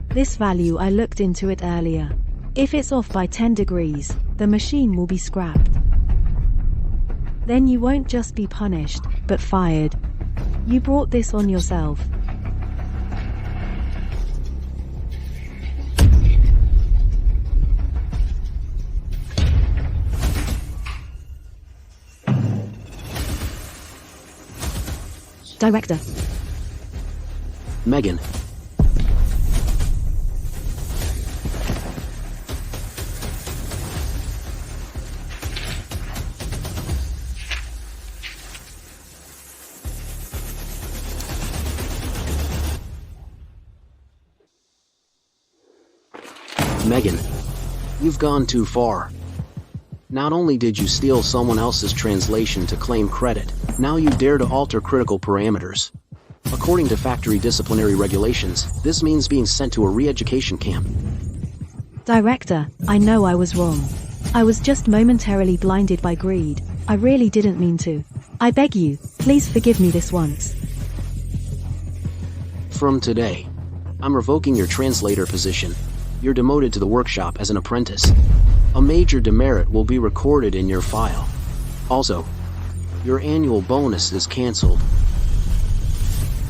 This value, I looked into it earlier. If it's off by 10 degrees, the machine will be scrapped. Then you won't just be punished, but fired. You brought this on yourself. Director. Megan. Megan, you've gone too far. Not only did you steal someone else's translation to claim credit, now you dare to alter critical parameters. According to factory disciplinary regulations, this means being sent to a re-education camp. Director, I know I was wrong. I was just momentarily blinded by greed. I really didn't mean to. I beg you, please forgive me this once. From today, I'm revoking your translator position. You're demoted to the workshop as an apprentice. A major demerit will be recorded in your file. Also, your annual bonus is canceled.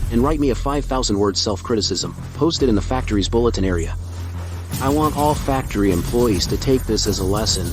And write me a 5,000-word self-criticism, post it in the factory's bulletin area. I want all factory employees to take this as a lesson.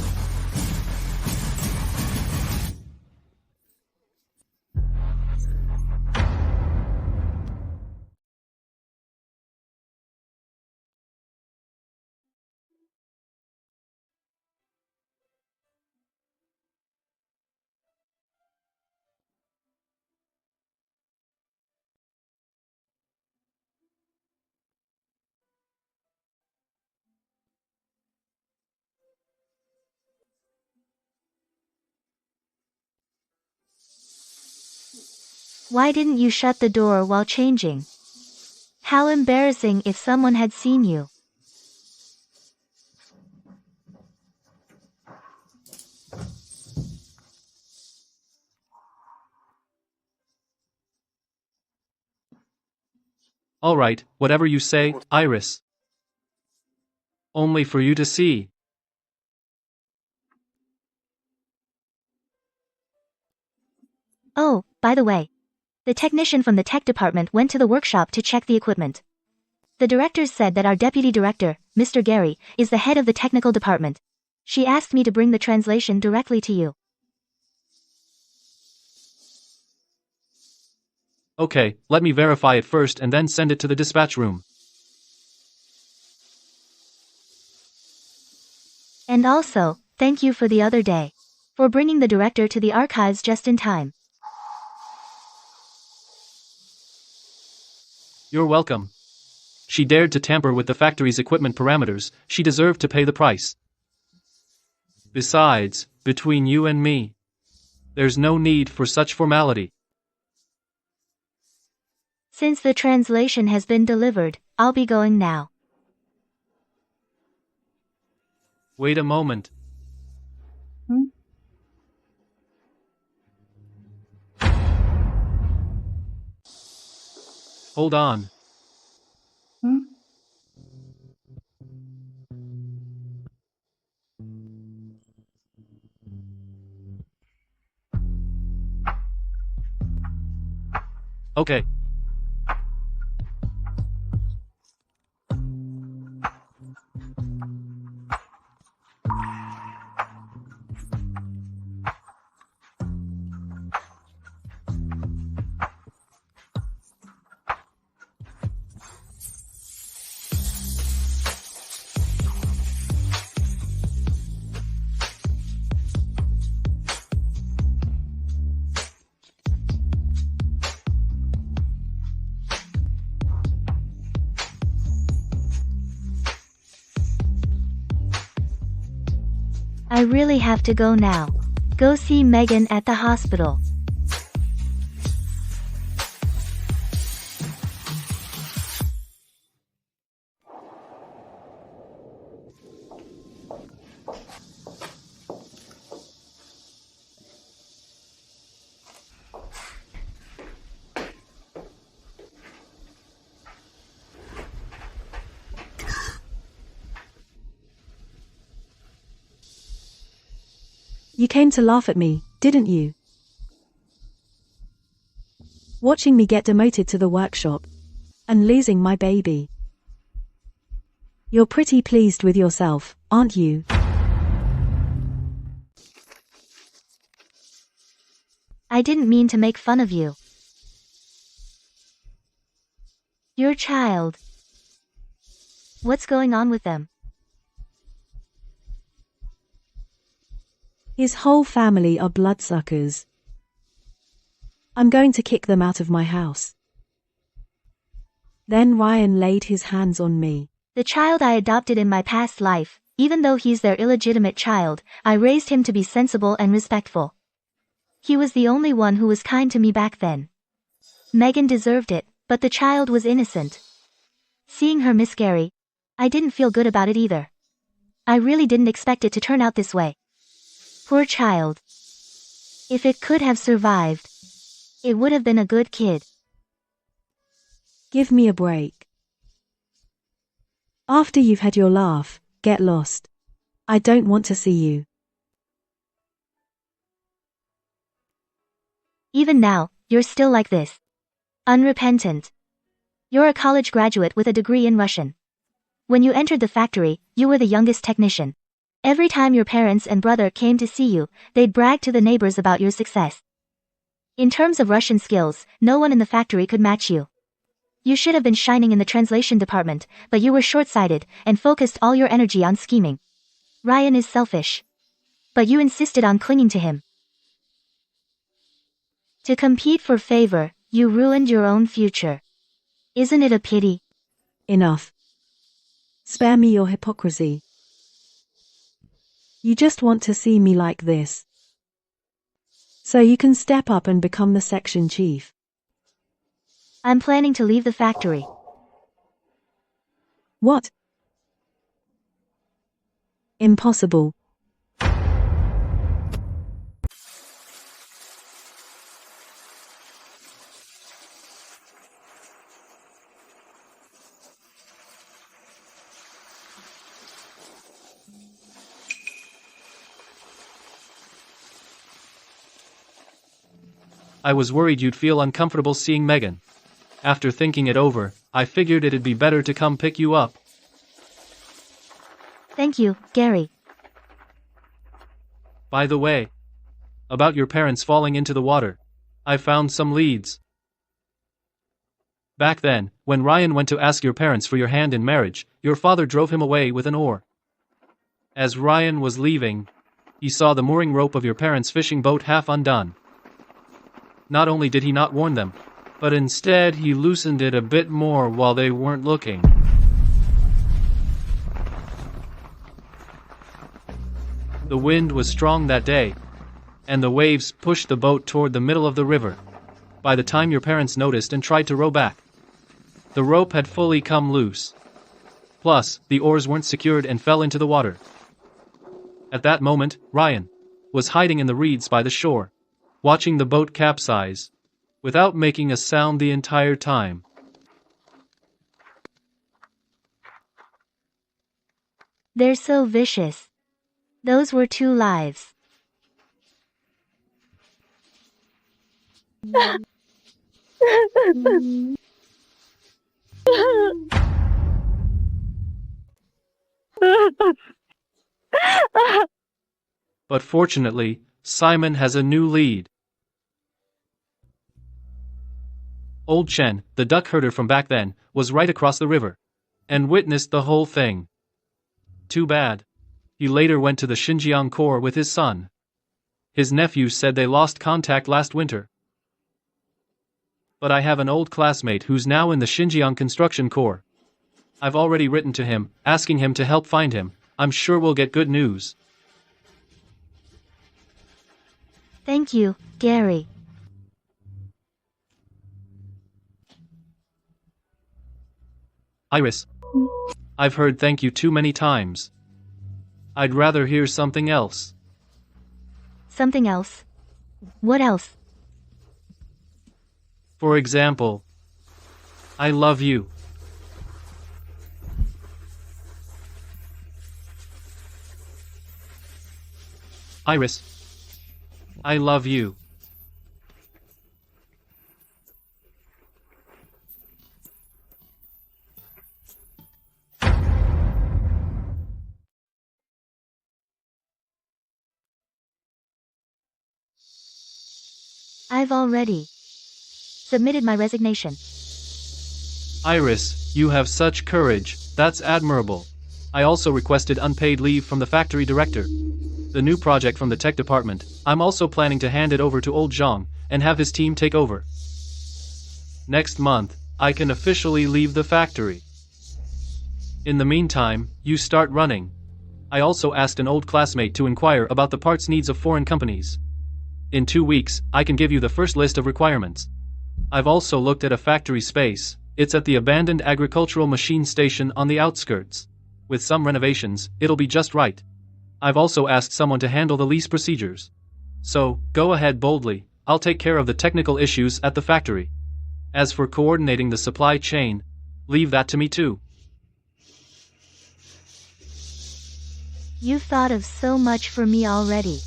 Why didn't you shut the door while changing? How embarrassing if someone had seen you. All right, whatever you say, Iris. Only for you to see. Oh, by the way. The technician from the tech department went to the workshop to check the equipment. The directors said that our deputy director, Mr. Gary, is the head of the technical department. She asked me to bring the translation directly to you. Okay, let me verify it first and then send it to the dispatch room. And also, thank you for the other day. For bringing the director to the archives just in time. You're welcome. She dared to tamper with the factory's equipment parameters, she deserved to pay the price. Besides, between you and me, there's no need for such formality. Since the translation has been delivered, I'll be going now. Wait a moment. Hold on. Okay. I really have to go now. Go see Megan at the hospital. You came to laugh at me, didn't you? Watching me get demoted to the workshop. And losing my baby. You're pretty pleased with yourself, aren't you? I didn't mean to make fun of you. Your child. What's going on with them? His whole family are bloodsuckers. I'm going to kick them out of my house. Then Ryan laid his hands on me. The child I adopted in my past life, even though he's their illegitimate child, I raised him to be sensible and respectful. He was the only one who was kind to me back then. Megan deserved it, but the child was innocent. Seeing her miscarry, I didn't feel good about it either. I really didn't expect it to turn out this way. Poor child. If it could have survived, it would have been a good kid. Give me a break. After you've had your laugh, get lost. I don't want to see you. Even now, you're still like this. Unrepentant. You're a college graduate with a degree in Russian. When you entered the factory, you were the youngest technician. Every time your parents and brother came to see you, they'd brag to the neighbors about your success. In terms of Russian skills, no one in the factory could match you. You should have been shining in the translation department, but you were short-sighted and focused all your energy on scheming. Ryan is selfish. But you insisted on clinging to him. To compete for favor, you ruined your own future. Isn't it a pity? Enough. Spare me your hypocrisy. You just want to see me like this. So you can step up and become the section chief. I'm planning to leave the factory. What? Impossible. I was worried you'd feel uncomfortable seeing Megan. After thinking it over, I figured it'd be better to come pick you up. Thank you, Gary. By the way, about your parents falling into the water, I found some leads. Back then, when Ryan went to ask your parents for your hand in marriage, your father drove him away with an oar. As Ryan was leaving, he saw the mooring rope of your parents' fishing boat half undone. Not only did he not warn them, but instead he loosened it a bit more while they weren't looking. The wind was strong that day, and the waves pushed the boat toward the middle of the river. By the time your parents noticed and tried to row back, the rope had fully come loose. Plus, the oars weren't secured and fell into the water. At that moment, Ryan was hiding in the reeds by the shore, watching the boat capsize, without making a sound the entire time. They're so vicious. Those were 2 lives. But fortunately, Simon has a new lead. Old Chen, the duck herder from back then, was right across the river, and witnessed the whole thing. Too bad. He later went to the Xinjiang Corps with his son. His nephew said they lost contact last winter. But I have an old classmate who's now in the Xinjiang Construction Corps. I've already written to him, asking him to help find him. I'm sure we'll get good news. Thank you, Gary. Iris. I've heard thank you too many times. I'd rather hear something else. Something else? What else? For example, I love you. Iris. I love you. I've already submitted my resignation. Iris, you have such courage, that's admirable. I also requested unpaid leave from the factory director. The new project from the tech department, I'm also planning to hand it over to old Zhang and have his team take over. Next month, I can officially leave the factory. In the meantime, you start running. I also asked an old classmate to inquire about the parts needs of foreign companies. In 2 weeks, I can give you the first list of requirements. I've also looked at a factory space. It's at the abandoned agricultural machine station on the outskirts. With some renovations, it'll be just right. I've also asked someone to handle the lease procedures. So, go ahead boldly, I'll take care of the technical issues at the factory. As for coordinating the supply chain, leave that to me too. You thought of so much for me already.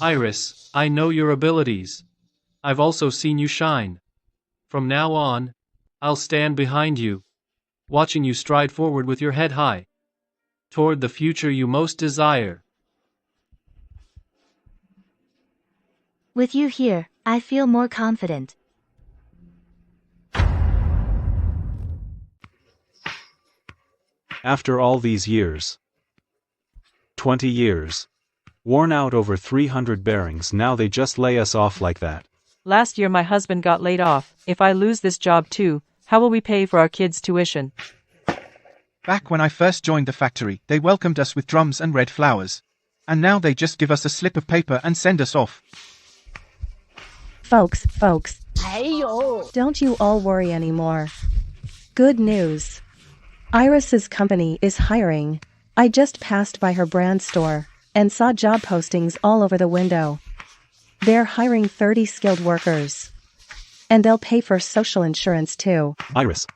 Iris, I know your abilities. I've also seen you shine. From now on, I'll stand behind you, watching you stride forward with your head high, toward the future you most desire. With you here, I feel more confident. After all these years, 20 years, worn out over 300 bearings, now they just lay us off like that. Last year my husband got laid off. If I lose this job too, how will we pay for our kids' tuition? Back when I first joined the factory, they welcomed us with drums and red flowers. And now they just give us a slip of paper and send us off. Folks, don't you all worry anymore. Good news. Iris's company is hiring. I just passed by her brand store and saw job postings all over the window. They're hiring 30 skilled workers. And they'll pay for social insurance too. Iris.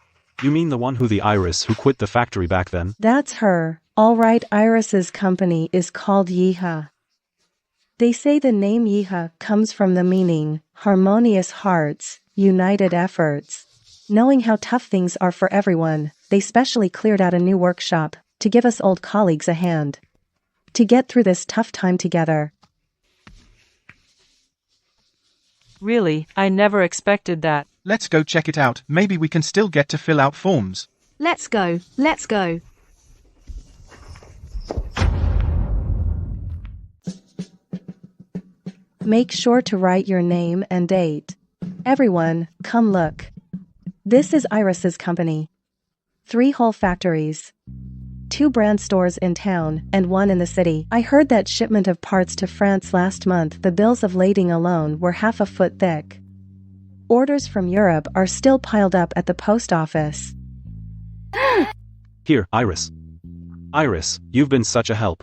You mean the one who quit the factory back then? That's her. Alright, Iris's company is called Yeeha. They say the name Yeeha comes from the meaning, harmonious hearts, united efforts. Knowing how tough things are for everyone, they specially cleared out a new workshop to give us old colleagues a hand to get through this tough time together. Really, I never expected that. Let's go check it out. Maybe we can still get to fill out forms. Let's go, let's go. Make sure to write your name and date. Everyone, come look. This is Iris's company. 3 whole factories. 2 brand stores in town and 1 in the city. I heard that shipment of parts to France last month. The bills of lading alone were half a foot thick. Orders from Europe are still piled up at the post office. Here, Iris. Iris, you've been such a help.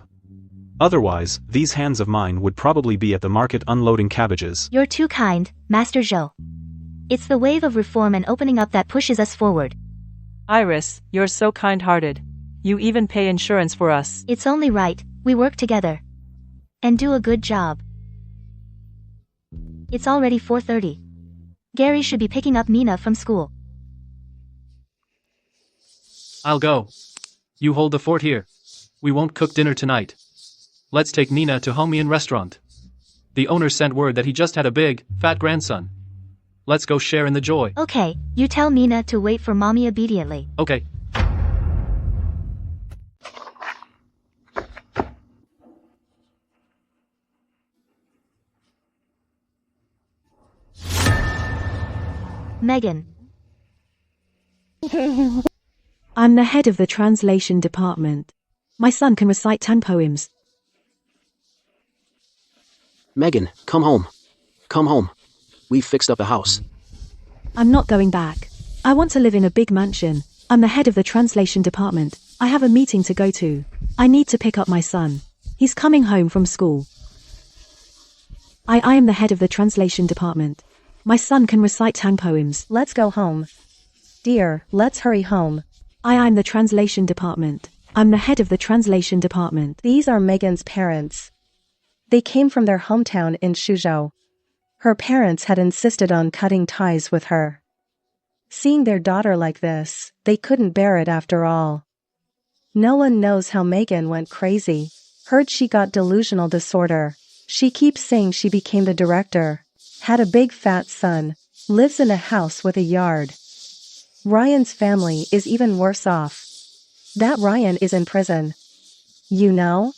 Otherwise, these hands of mine would probably be at the market unloading cabbages. You're too kind, Master Zhou. It's the wave of reform and opening up that pushes us forward. Iris, you're so kind-hearted. You even pay insurance for us. It's only right, we work together. And do a good job. It's already 4:30. Gary should be picking up Nina from school. I'll go. You hold the fort here. We won't cook dinner tonight. Let's take Nina to Homian restaurant. The owner sent word that he just had a big, fat grandson. Let's go share in the joy. Okay, you tell Nina to wait for mommy obediently. Okay. Megan. I'm the head of the translation department. My son can recite 10 poems. Megan, come home. Come home. We've fixed up the house. I'm not going back. I want to live in a big mansion. I'm the head of the translation department. I have a meeting to go to. I need to pick up my son. He's coming home from school. I am the head of the translation department. My son can recite 10 poems. Let's go home. Dear, let's hurry home. I'm the translation department. I'm the head of the translation department. These are Megan's parents. They came from their hometown in Suzhou. Her parents had insisted on cutting ties with her. Seeing their daughter like this, they couldn't bear it after all. No one knows how Megan went crazy. Heard she got delusional disorder. She keeps saying she became the director. Had a big fat son. Lives in a house with a yard. Ryan's family is even worse off. That Ryan is in prison. You know?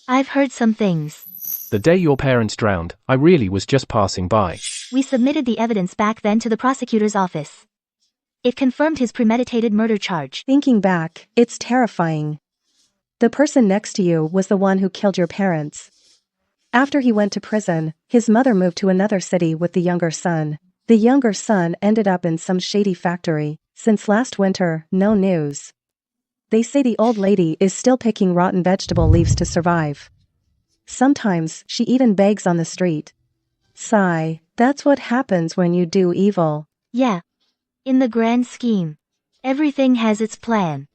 I've heard some things. The day your parents drowned, I really was just passing by. We submitted the evidence back then to the prosecutor's office. It confirmed his premeditated murder charge. Thinking back, it's terrifying. The person next to you was the one who killed your parents. After he went to prison, his mother moved to another city with the younger son. The younger son ended up in some shady factory. Since last winter, no news. They say the old lady is still picking rotten vegetable leaves to survive. Sometimes she even begs on the street. Sigh, that's what happens when you do evil. Yeah. In the grand scheme. Everything has its plan.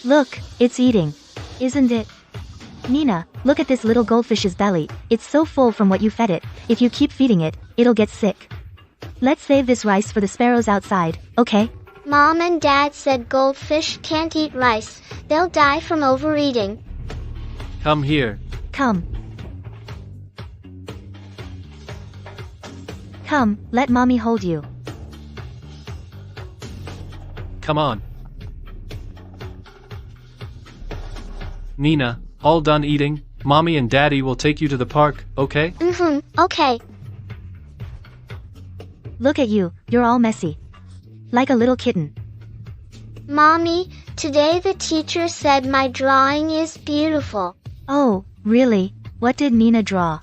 Look, it's eating. Isn't it? Nina, look at this little goldfish's belly. It's so full from what you fed it. If you keep feeding it, it'll get sick. Let's save this rice for the sparrows outside, okay? Mom and Dad said goldfish can't eat rice. They'll die from overeating. Come here. Come. Come, let mommy hold you. Come on. Nina, all done eating? Mommy and Daddy will take you to the park, okay? Okay. Look at you, you're all messy. Like a little kitten. Mommy, today the teacher said my drawing is beautiful. Oh, really? What did Nina draw?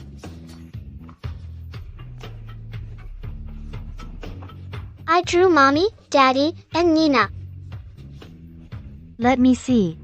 I drew Mommy, Daddy, and Nina. Let me see.